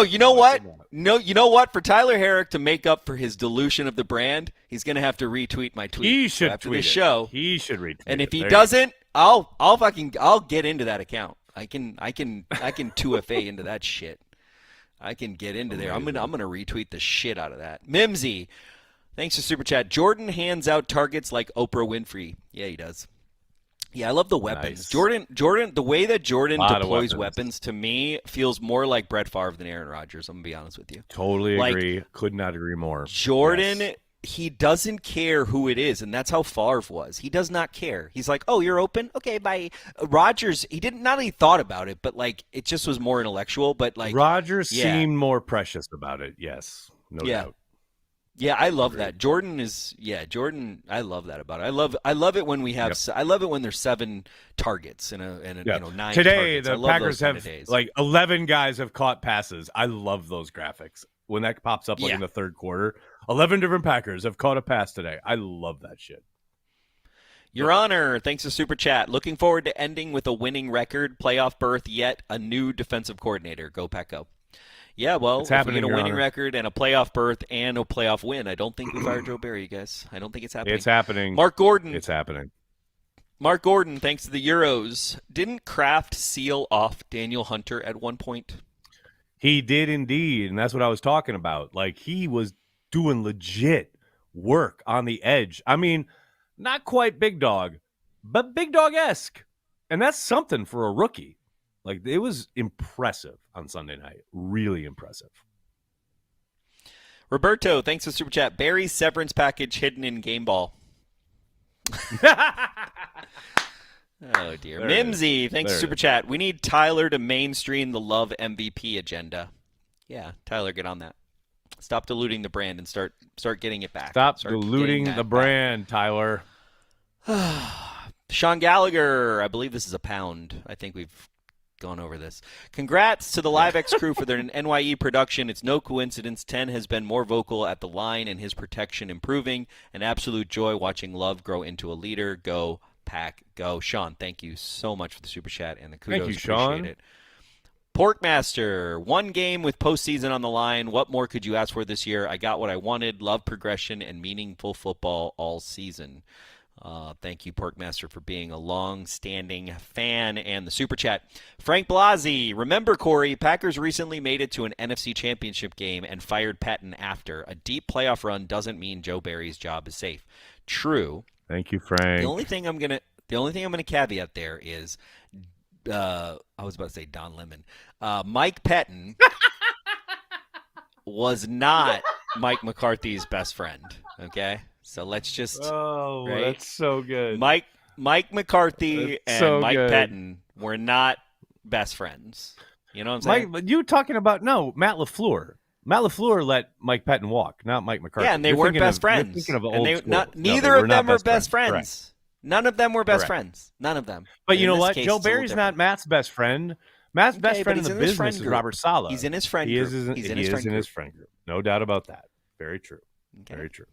You know what? No, you know what? For Tyler Herrick to make up for his dilution of the brand, he's going to have to retweet my tweet. He should after tweet the show. He should retweet it. And if he doesn't, I'll get into that account. I can 2FA into that shit. I can get into there. I'm gonna retweet the shit out of that. Mimsy, thanks for Super Chat. Jordan hands out targets like Oprah Winfrey. Yeah, he does. Yeah, I love the weapons. Nice. Jordan, the way that Jordan deploys weapons to me feels more like Brett Favre than Aaron Rodgers. I'm gonna be honest with you. Totally agree. Could not agree more. Jordan, he doesn't care who it is, and that's how Favre was. He does not care. He's like, "Oh, you're open? Okay, bye." Rodgers, he didn't not only thought about it, but like it just was more intellectual. But like Rodgers seemed more precious about it. Yes, no doubt. Yeah, I love that. Jordan, I love that about it. I love it when we have I love it when there's 7 targets in a 9 Today targets. The Packers have like 11 guys have caught passes. I love those graphics. When that pops up in the third quarter, 11 different Packers have caught a pass today. I love that shit. Your Honor, thanks for Super Chat. Looking forward to ending with a winning record, playoff berth, yet a new defensive coordinator. Go Pack Go. Yeah, well, if we get a winning record and a playoff berth and a playoff win, I don't think we fire Joe Barry, guys. I don't think it's happening. It's happening. Mark Gordon. It's happening. Mark Gordon, thanks to the Euros. Didn't Kraft seal off Daniel Hunter at one point? He did indeed, and that's what I was talking about. Like, he was doing legit work on the edge. I mean, not quite big dog, but big dog-esque. And that's something for a rookie. Like, it was impressive on Sunday night. Really impressive. Roberto, thanks for Super Chat. Barry's severance package hidden in Game Ball. Oh, dear. Mimsy, thanks for Super Chat. We need Tyler to mainstream the love MVP agenda. Yeah, Tyler, get on that. Stop diluting the brand and start getting it back. Start diluting the brand, Tyler. Sean Gallagher, I believe this is a pound. I think we've gone over this. Congrats to the LiveX crew for their NYE production. It's no coincidence 10 has been more vocal at the line and his protection improving. An absolute joy watching Love grow into a leader. Go Pack Go. Sean, thank you so much for the Super Chat and the kudos. Thank you, Sean. Appreciate it. Porkmaster, 1 game with postseason on the line. What more could you ask for this year? I got what I wanted. Love progression and meaningful football all season. Thank you, Porkmaster, for being a long-standing fan and the Super Chat. Frank Blasey, remember, Corey, Packers recently made it to an NFC Championship game and fired Patton after. A deep playoff run doesn't mean Joe Barry's job is safe. True. Thank you, Frank. The only thing I'm gonna caveat there is, I was about to say Don Lemon. Mike Patton was not Mike McCarthy's best friend. Okay. So let's just. Oh, right? That's so good. Mike McCarthy Mike Patton were not best friends. You know what I'm saying? You talking about Matt LaFleur. Matt LaFleur let Mike Patton walk, not Mike McCarthy. Yeah, and they weren't best friends. You're thinking of old school. Neither of them were best friends. None of them were best friends. None of them. But you know what? Joe Barry's not Matt's best friend. Matt's best friend in the business is Robert Saleh. He's in his friend group. He is in his friend group. No doubt about that. Very true. Okay. Very true.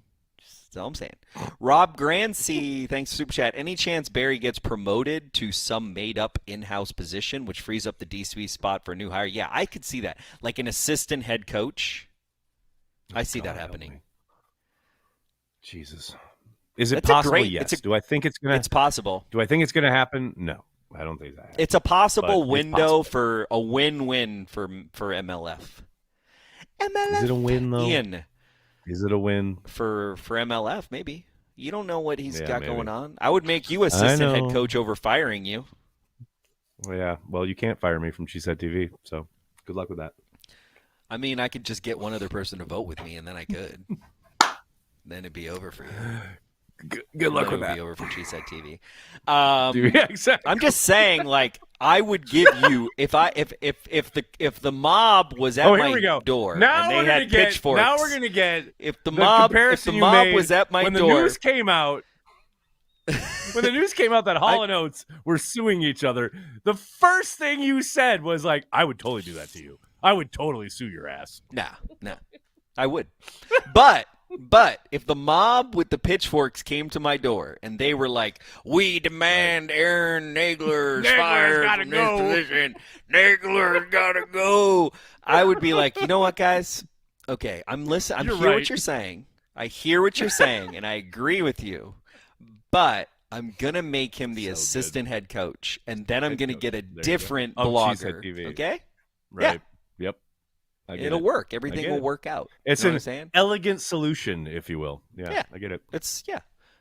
That's all I'm saying. Rob Grancy, thanks for Super Chat. Any chance Barry gets promoted to some made-up in-house position, which frees up the DC spot for a new hire? Yeah, I could see that. Like an assistant head coach. I see that happening. Jesus. Is it possible? Yes. Do I think it's going to? It's possible. Do I think it's going to happen? No. I don't think that. It's a possible window for a win-win for MLF. Is it a win, though? Ian. Is it a win? For MLF, maybe. You don't know what he's got going on. I would make you assistant head coach over firing you. Well, yeah. Well, you can't fire me from CHTV, so good luck with that. I mean, I could just get one other person to vote with me, and then I could. Then it'd be over for you. Good luck with that. It'd be over for CHTV. Yeah, exactly. I'm just saying, like, I would give you if the mob was at my door now and they had pitchforks. Now we're gonna get if the mob was at my when door the news came out when the news came out that Hall and Oates were suing each other, the first thing you said was like, I would totally do that to you. I would totally sue your ass. Nah, I would. But if the mob with the pitchforks came to my door and they were like, we demand Aaron Nagler's fired from this position. Nagler's gotta go. I would be like, you know what, guys? Okay, I'm listening. I hear what you're saying. I hear what you're saying, and I agree with you. But I'm going to make him the assistant head coach, and then I'm going to get a different blogger. Okay? Right. Yeah. Yep. It'll work. Everything will work out. It's an elegant solution, if you will. Yeah, I get it. It's,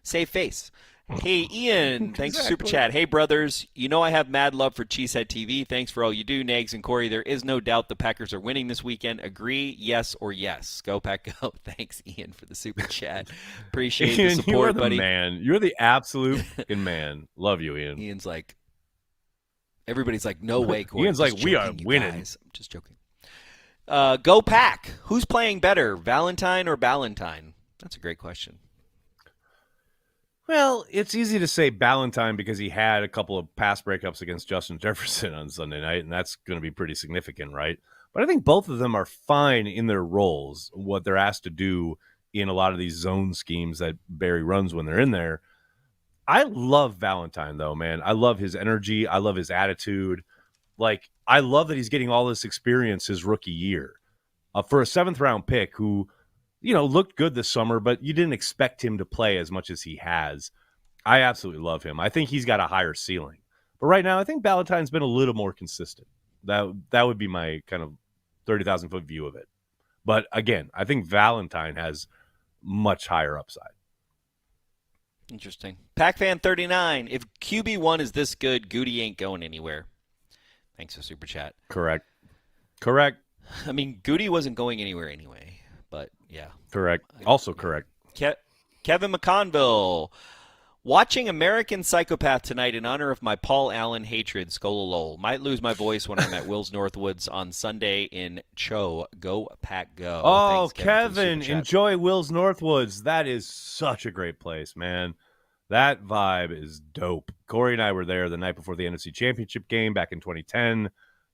save face. Hey, Ian, thanks for Super Chat. Hey, brothers, you know I have mad love for Cheesehead TV. Thanks for all you do, Nags and Corey. There is no doubt the Packers are winning this weekend. Agree, yes or yes? Go Pack, go. Thanks, Ian, for the Super Chat. Appreciate Ian, the support, buddy. Man. You're the absolute fucking man. Love you, Ian. Ian's like, everybody's like, no way, Corey. Ian's like, we are winning. Guys. I'm just joking. Go Pack. Who's playing better, Valentine or Ballantine? That's a great question. Well, it's easy to say Ballantine because he had a couple of pass breakups against Justin Jefferson on Sunday night, and that's going to be pretty significant, right? But I think both of them are fine in their roles, what they're asked to do in a lot of these zone schemes that Barry runs when they're in there. I love Valentine, though, man. I love his energy. I love his attitude. Like, I love that he's getting all this experience his rookie year. For a 7th-round pick who, looked good this summer, but you didn't expect him to play as much as he has. I absolutely love him. I think he's got a higher ceiling. But right now, I think Valentine's been a little more consistent. That would be my kind of 30,000-foot view of it. But again, I think Valentine has much higher upside. Interesting. PackFan39, if QB1 is this good, Goody ain't going anywhere. Thanks for Super Chat. Correct. I mean, Goody wasn't going anywhere anyway, but yeah. Correct. Also correct. Kevin McConville. Watching American Psychopath tonight in honor of my Paul Allen hatred, Skololol. Might lose my voice when I'm at Will's Northwoods on Sunday in Cho. Go, Pack, go. Oh, thanks, Kevin, enjoy Will's Northwoods. That is such a great place, man. That vibe is dope. Corey and I were there the night before the NFC Championship game back in 2010.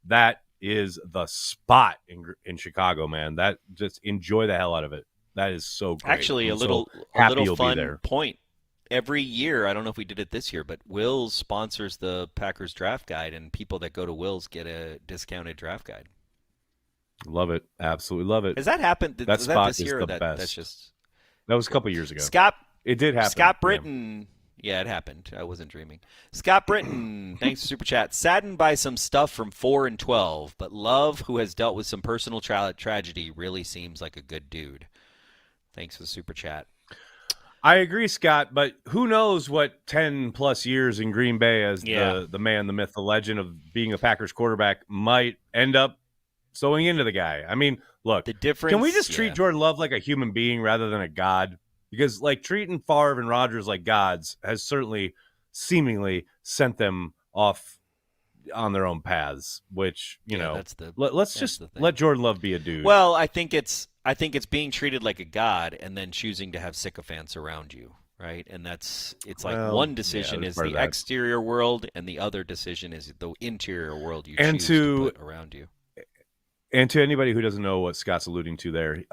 That is the spot in Chicago, man. That just enjoy the hell out of it. That is so great. Actually, a little fun point. Every year, I don't know if we did it this year, but Will's sponsors the Packers draft guide, and people that go to Will's get a discounted draft guide. Love it. Absolutely love it. Has that happened? That spot this year, is the best. That's just... That was a couple years ago. It did happen. Scott Britton. Yeah, it happened. I wasn't dreaming. Scott Britton, thanks for Super Chat. Saddened by some stuff from 4 and 12, but Love, who has dealt with some personal tragedy, really seems like a good dude. Thanks for the Super Chat. I agree, Scott, but who knows what 10-plus years in Green Bay as the man, the myth, the legend of being a Packers quarterback might end up sewing into the guy. I mean, look, the difference, can we just treat Jordan Love like a human being rather than a god? Because, treating Favre and Rodgers like gods has certainly seemingly sent them off on their own paths, which, let's just let Jordan Love be a dude. Well, I think it's being treated like a god and then choosing to have sycophants around you, right? And one decision is the exterior world and the other decision is the interior world you choose to put around you. And to anybody who doesn't know what Scott's alluding to there,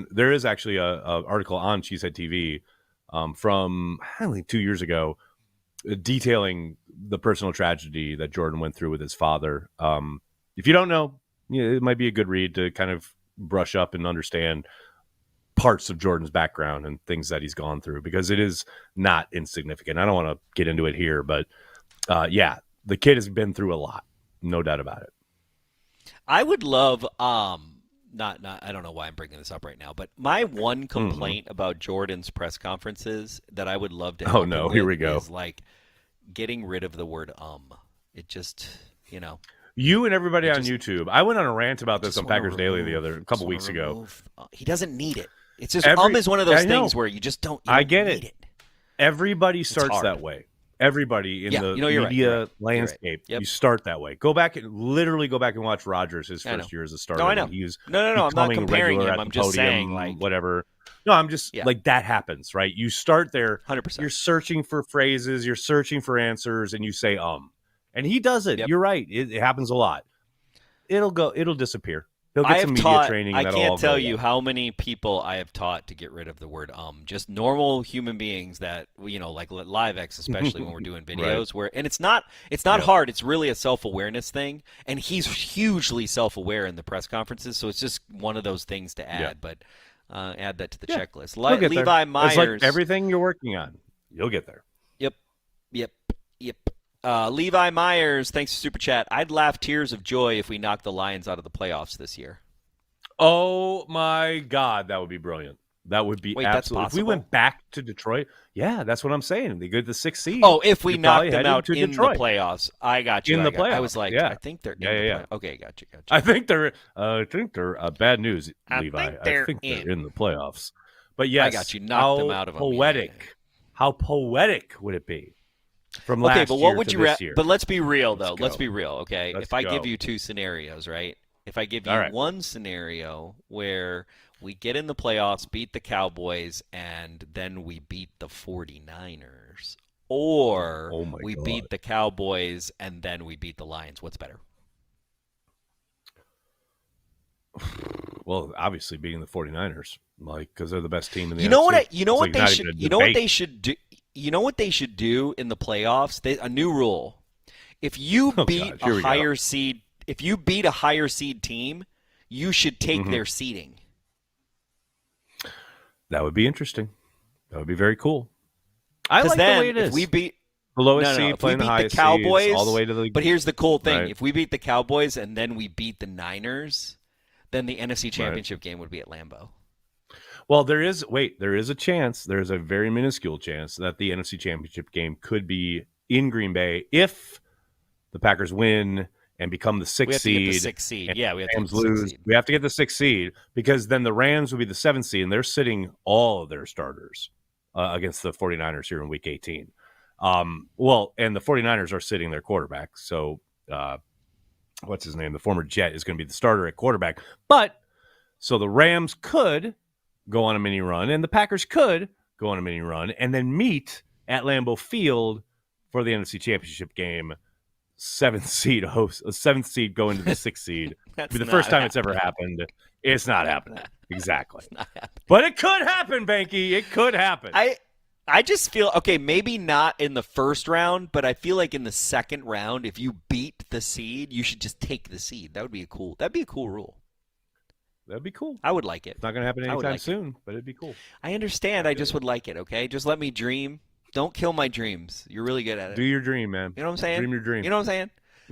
there is actually a article on Cheesehead TV from I think 2 years ago detailing the personal tragedy that Jordan went through with his father. If you don't know, it might be a good read to kind of brush up and understand parts of Jordan's background and things that he's gone through, because it is not insignificant. I don't want to get into it here, but the kid has been through a lot, no doubt about it. I would love I don't know why I'm bringing this up right now, but my one complaint about Jordan's press conferences that I would love to here we go. Is getting rid of the word It just, You and everybody on YouTube. I went on a rant about this on Packers Daily a couple weeks ago. He doesn't need it. It's just is one of those things where you just don't. I get it. Everybody starts that way. Everybody in the media landscape, right. You start that way. Go back and watch Rodgers his first year as a starter. No, I know. He was I'm not comparing him. I'm just saying, whatever. No, I'm just like that happens, right? You start there, 100%. You're searching for phrases, you're searching for answers, and you say and he does it. Yep. You're right. It happens a lot. It'll disappear. He'll get some media training. I can't tell you how many people I have taught to get rid of the word just normal human beings that like LiveX, especially when we're doing videos right. and it's not hard. It's really a self-awareness thing, and he's hugely self-aware in the press conferences, so it's just one of those things to add. Yeah. But add that to the checklist. Levi Myers. It's like everything you're working on, you'll get there. Yep. Levi Myers, thanks for Super Chat. I'd laugh tears of joy if we knocked the Lions out of the playoffs this year. Oh, my God. That would be brilliant. That would be absolutely. If we went back to Detroit, that's what I'm saying. They go to the 6th seed. Oh, if we knocked them out in Detroit. The playoffs. I got you. In the playoffs. I was like, I think they're in the playoffs. Okay, got you. I think they're bad news, Levi. I think they're in the playoffs. But yes, I got you. Knocked them out of them. Poetic. How poetic would it be? From last year. Okay, but what would you But let's be real, though. Let's be real, okay? Let's if I give you two scenarios, right? If I give you one scenario where we get in the playoffs, beat the Cowboys, and then we beat the 49ers, or we beat the Cowboys and then we beat the Lions, what's better? Well, obviously beating the 49ers, because they're the best team in the NFC. You know what they should do? You know what they should do in the playoffs? A new rule. If you beat a higher seed, if you beat a higher seed team, you should take their seeding. That would be interesting. That would be very cool. I like the way it is. If we beat the lowest seed playing the highest Cowboys, seeds all the way to the. But here's the cool thing: if we beat the Cowboys and then we beat the Niners, then the NFC Championship game would be at Lambeau. Well, there is a chance. There's a very minuscule chance that the NFC Championship game could be in Green Bay if the Packers win and become the 6th seed. We have to get the 6th seed. Yeah, we have to get the 6th seed. We have to get the 6th seed because then the Rams will be the 7th seed, and they're sitting all of their starters against the 49ers here in Week 18. And the 49ers are sitting their quarterback. So what's his name? The former Jet is going to be the starter at quarterback. So the Rams could go on a mini run, and the Packers could go on a mini run, and then meet at Lambeau Field for the NFC Championship game. 7th seed going to the 6th seed. It'll be the first time it's ever happened. It's not happening. Exactly. Not happening. But it could happen, Behnke. It could happen. I just feel maybe not in the first round, but I feel like in the second round, if you beat the seed, you should just take the seed. That'd be a cool rule. That'd be cool. I would like it. It's not going to happen anytime soon, but it'd be cool. I understand. I just would like it, okay? Just let me dream. Don't kill my dreams. You're really good at it. Do your dream, man. You know what I'm saying? Dream your dream. You know what I'm saying?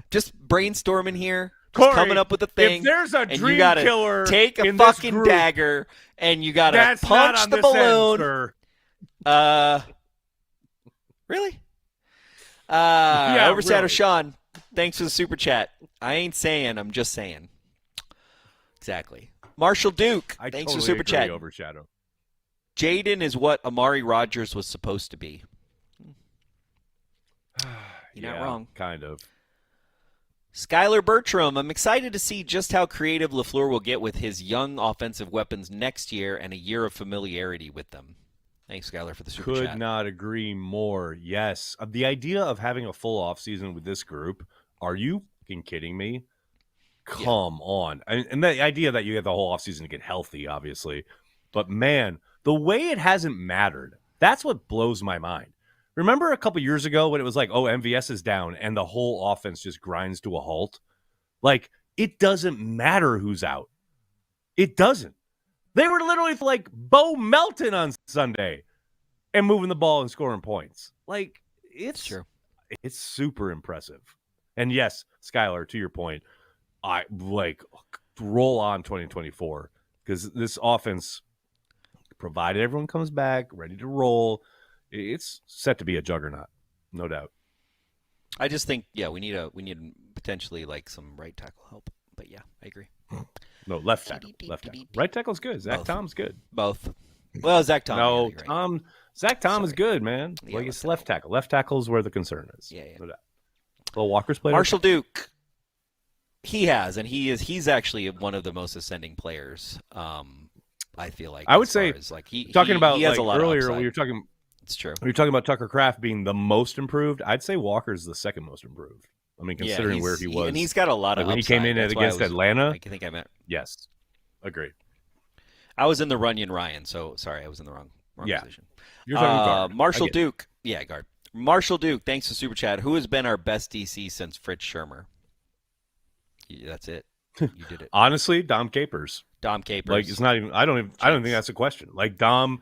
Just brainstorming here. Corey, coming up with a thing. If there's a dream killer, take a fucking dagger and you gotta punch the balloon. Really? Overshadow really. Sean, thanks for the super chat. I ain't saying, I'm just saying. Exactly. Marshall Duke, thanks for super chat. Overshadow. Jaden is what Amari Rodgers was supposed to be. You're not wrong. Kind of. Skylar Bertram, I'm excited to see just how creative LaFleur will get with his young offensive weapons next year and a year of familiarity with them. Thanks, Skylar, for the super chat. Could not agree more. Yes. The idea of having a full offseason with this group, are you fucking kidding me? Come on. And the idea that you get the whole offseason to get healthy, obviously. But, man, the way it hasn't mattered, that's what blows my mind. Remember a couple years ago when it was like, oh, MVS is down, and the whole offense just grinds to a halt? Like, it doesn't matter who's out. It doesn't. They were literally like Bo Melton on Sunday and moving the ball and scoring points. Like, it's true. It's super impressive. And yes, Skylar, to your point, I like roll on 2024 because this offense, provided everyone comes back ready to roll, it's set to be a juggernaut, no doubt. I just think, we need potentially like some right tackle help. But yeah, I agree. No, left tackle. Right tackle's good. Zach Tom's good. Both. Well, Zach Tom. No, Tom. Zach Tom is good, man. Yeah, like it's left tackle. Left tackle is where the concern is. Yeah. No doubt. Well, Walker's played. Marshall Duke. He has, and he's actually one of the most ascending players. I feel like I would say like he has a lot earlier of when you're talking. It's true. When you're talking about Tucker Kraft being the most improved, I'd say Walker's the second most improved. I mean, considering where he was, and he's got a lot of when upside. he came in against Atlanta. I think I meant yes, agreed. I was in the Runyon Ryan, so sorry, I was in the wrong position. You're talking guard. Marshall Duke, guard. Marshall Duke, thanks to Super Chat. Who has been our best DC since Fritz Schirmer? That's it. You did it. Honestly, Dom Capers. Like it's not even. I don't think that's a question. Like Dom,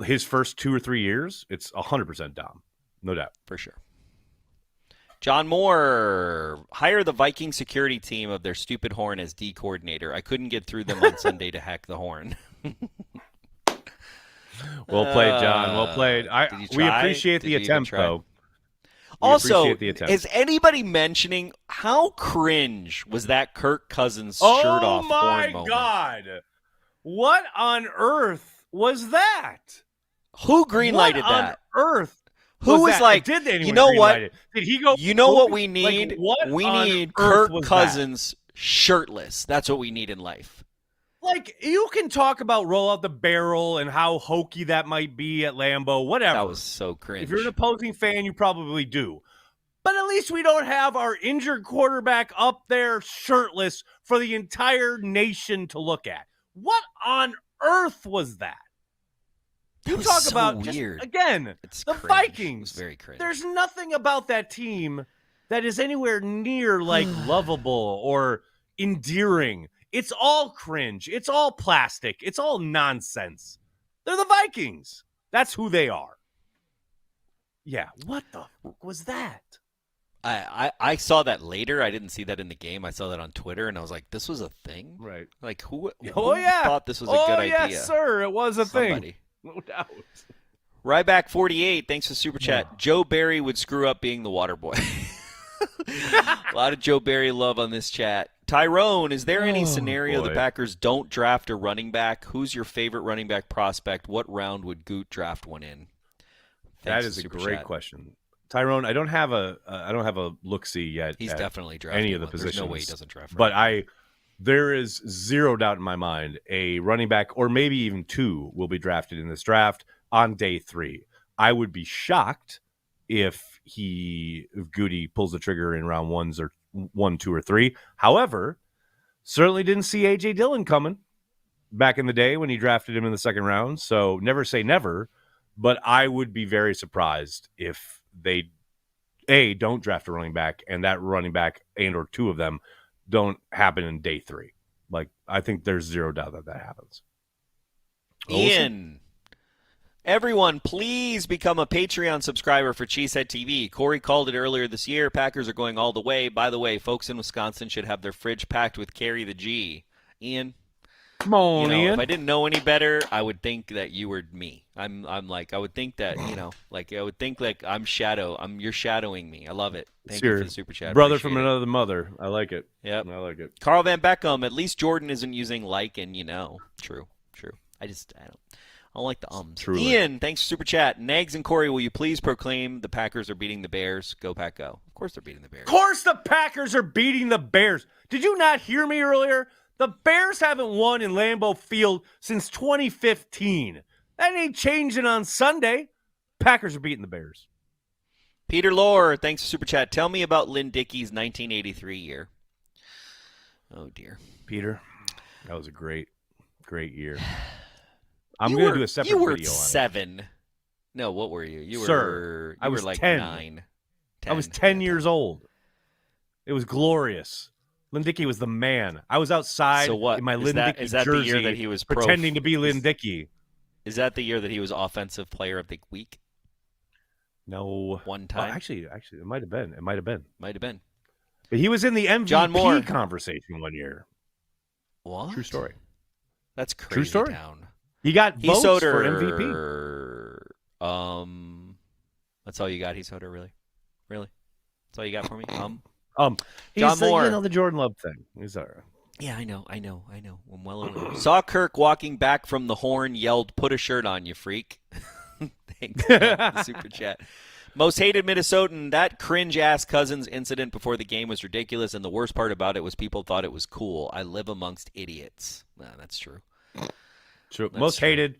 his first 2 or 3 years, it's 100% Dom, no doubt, for sure. John Moore, hire the Viking security team of their stupid horn as D coordinator. I couldn't get through them on Sunday to hack the horn. Well played, John. Well played. We appreciate the attempt, though. Also, is anybody mentioning how cringe was that Kirk Cousins shirt off horn moment? Oh, my God. What on earth was that? Who greenlighted that? What on earth? Who was like, did anyone you know what? It? Did he go? You know what we need? Like, we need Kirk Cousins shirtless. That's what we need in life. Like, you can talk about roll out the barrel and how hokey that might be at Lambeau, whatever. That was so cringe. If you're an opposing fan, you probably do. But at least we don't have our injured quarterback up there shirtless for the entire nation to look at. What on earth was that? You talk so about weird. Again, it's the cringe. Vikings. It's very cringe. There's nothing about that team that is anywhere near like lovable or endearing. It's all cringe. It's all plastic. It's all nonsense. They're the Vikings. That's who they are. Yeah, what the fuck was that? I saw that later. I didn't see that in the game. I saw that on Twitter, and I was like, this was a thing? Right. Like, who yeah. thought this was a good idea? Oh, yes, sir. It was a Somebody. thing. No doubt. Ryback 48, thanks for Super Chat. Yeah. Joe Barry would screw up being the water boy. A lot of Joe Barry love on this chat. Tyrone, is there any scenario the Packers don't draft a running back? Who's your favorite running back prospect? What round would Goot draft one in? That is a great question. Tyrone, I don't have a look-see yet. He's definitely drafting any of the one. positions. There's no way he doesn't draft. But there is zero doubt in my mind a running back, or maybe even two, will be drafted in this draft on day 3. I would be shocked if Goody pulls the trigger in round 1, 2, or 3. However, certainly didn't see A.J. Dillon coming back in the day when he drafted him in the 2nd round. So never say never, but I would be very surprised if they don't draft a running back, and that running back and or two of them don't happen in day 3. Like, I think there's zero doubt that happens. Ian, everyone, please become a Patreon subscriber for Cheesehead TV. Corey called it earlier this year. Packers are going all the way. By the way, folks in Wisconsin should have their fridge packed with Carry the G. Ian, come on, Ian. If I didn't know any better, I would think that you were me. I'm like, I would think that, I would think like you're shadowing me. I love it. Thank you for the super chat. Brother from another mother. I like it. Yep. I like it. Carl Van Beckham, at least Jordan isn't using like and True. I don't like the ums. Truly. Ian, thanks for super chat. Nags and Corey, will you please proclaim the Packers are beating the Bears? Go Pack Go. Of course they're beating the Bears. Of course the Packers are beating the Bears. Did you not hear me earlier? The Bears haven't won in Lambeau Field since 2015. That ain't changing on Sunday. Packers are beating the Bears. Peter Lohr, thanks for super chat. Tell me about Lynn Dickey's 1983 year. Oh, dear. Peter, that was a great year. I'm going to do a separate video on it. You were 7. No, what were you? You were like 10. 9. 10. I was 10 years old. It was glorious. Lynn Dickey was the man. I was outside in my Lynn Dickey is that jersey the year that he was pretending to be Lynn Dickey. Is that the year that he was Offensive Player of the Week? No. One time? Well, actually, it might have been. Might have been. But he was in the MVP conversation one year. What? True story. That's crazy. True story. Town. He got votes for MVP. That's all you got, Heasoder, really? Really? That's all you got for me? John Moore. The Jordan Love thing. He's all right. Yeah, I know. I'm well aware. Saw Kirk walking back from the horn, yelled, "Put a shirt on, you freak." Thanks for the super chat. Most hated Minnesotan, that cringe-ass Cousins incident before the game was ridiculous, and the worst part about it was people thought it was cool. I live amongst idiots. Nah, that's true. True. Most hated.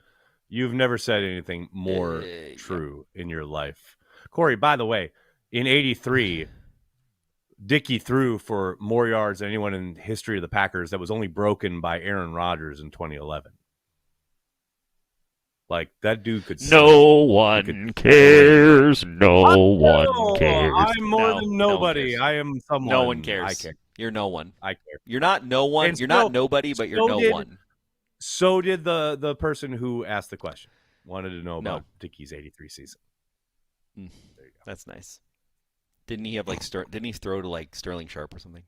You've never said anything more true in your life. Corey, by the way, in 83, Dickey threw for more yards than anyone in the history of the Packers. That was only broken by Aaron Rodgers in 2011. Like, that dude could... No one cares. No one cares. I'm more than nobody. No I am someone. No one cares. I care. You're no one. I care. You're not no one. You're not nobody, but you're no one. So did the person who asked the question. Wanted to know about Dickey's 83 season. There you go. That's nice. Didn't he have didn't he throw to like Sterling Sharp or something?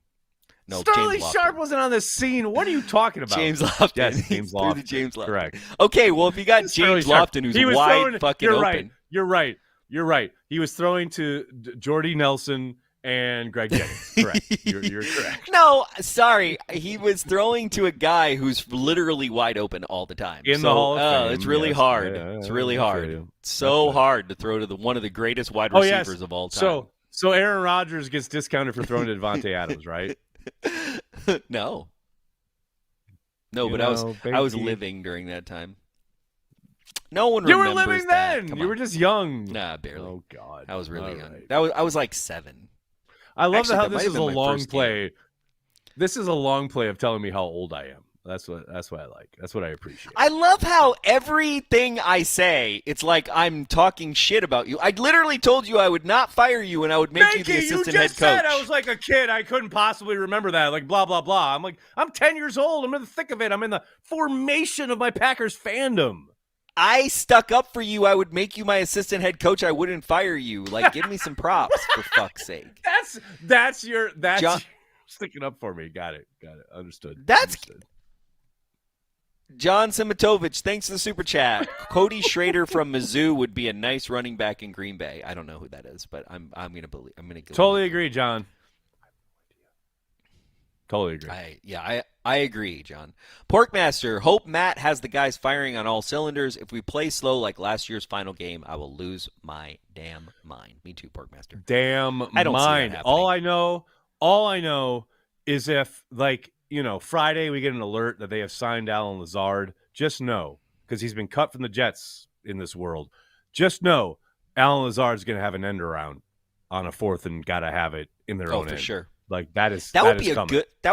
No, Sterling Sharp wasn't on the scene. What are you talking about? James Lofton. Yes, James Lofton. James Lofton. Correct. Okay, well, if you got James Lofton, who's wide fucking open. You're right. He was throwing to Jordy Nelson and Greg Jennings. Correct. You're correct. No, sorry. He was throwing to a guy who's literally wide open all the time. In the Hall of Fame. It's really hard. It's really hard. It's so hard to throw to one of the greatest wide receivers of all time. So Aaron Rodgers gets discounted for throwing to Devontae Adams, right? No, but I was living during that time. No one remembers You were living that. then. You were just young. Nah, barely. Oh God, I was really young. Right. I was like 7. I love how this is a long play. This is a long play of telling me how old I am. That's what I like. That's what I appreciate. I love how everything I say, it's like I'm talking shit about you. I literally told you I would not fire you and I would make you the assistant head coach. Said I was like a kid. I couldn't possibly remember that. Like blah blah blah. I'm like I'm 10 years old. I'm in the thick of it. I'm in the formation of my Packers fandom. I stuck up for you. I would make you my assistant head coach. I wouldn't fire you. Like, give me some props for fuck's sake. That's your sticking up for me. Got it. Understood. Understood. John Simitovich, thanks for the super chat. Cody Schrader from Mizzou would be a nice running back in Green Bay. I don't know who that is, but I'm gonna believe. Totally agree, John. Totally agree. I agree, John. Porkmaster, hope Matt has the guys firing on all cylinders. If we play slow like last year's final game, I will lose my damn mind. Me too, Porkmaster. I don't mind. All I know is if Friday we get an alert that they have signed Alan Lazard, just know, because he's been cut from the Jets in this world, just know Alan Lazard's going to have an end around on a 4th and got to have it in their own end. Oh, for sure. Like that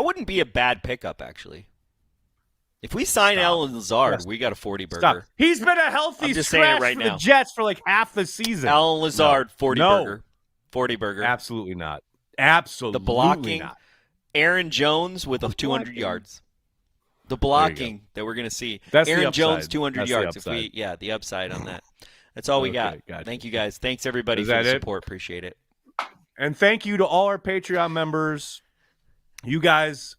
wouldn't be a bad pickup, actually. If we sign Alan Lazard, we got a 40 burger. Stop. He's been a healthy scratch for the Jets for like half the season. Alan Lazard, 40 burger. 40 burger. Absolutely not. Absolutely the blocking, not. Aaron Jones with 200 yards. The blocking that we're going to see. That's Aaron Jones, 200 yards. The upside on that. That's all we got. Gotcha. Thank you, guys. Thanks, everybody, for the support. Appreciate it. And thank you to all our Patreon members. You guys,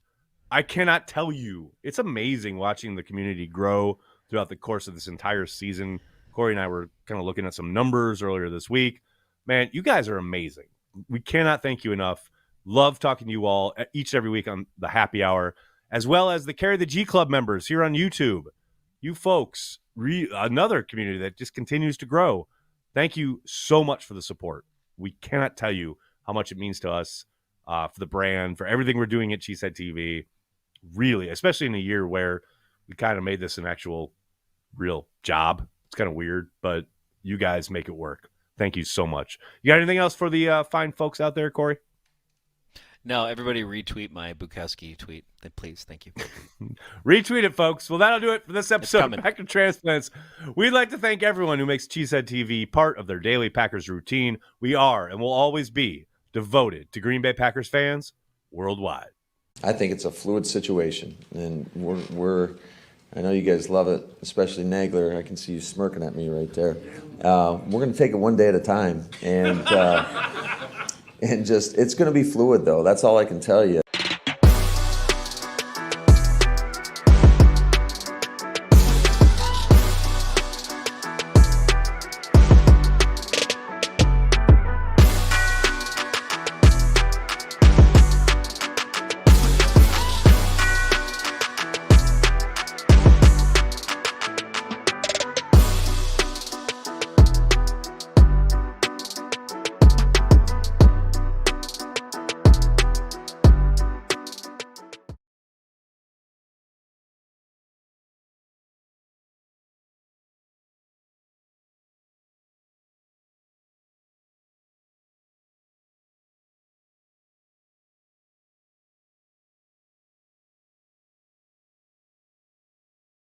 I cannot tell you. It's amazing watching the community grow throughout the course of this entire season. Corey and I were kind of looking at some numbers earlier this week. Man, you guys are amazing. We cannot thank you enough. Love talking to you all each and every week on the happy hour, as well as the Carry the G Club members here on YouTube. You folks, another community that just continues to grow. Thank you so much for the support. We cannot tell you how much it means to us, for the brand, for everything we're doing at Cheesehead TV. Really, especially in a year where we kind of made this an actual real job. It's kind of weird, but you guys make it work. Thank you so much. You got anything else for the fine folks out there, Corey? No, everybody retweet my Bukowski tweet. Please, thank you. Retweet it, folks. Well, that'll do it for this episode of Packer Transplants. We'd like to thank everyone who makes Cheesehead TV part of their daily Packers routine. We are and will always be devoted to Green Bay Packers fans worldwide. I think it's a fluid situation, and we're I know you guys love it, especially Nagler. I can see you smirking at me right there. We're going to take it one day at a time, and just it's going to be fluid, though. That's all I can tell you.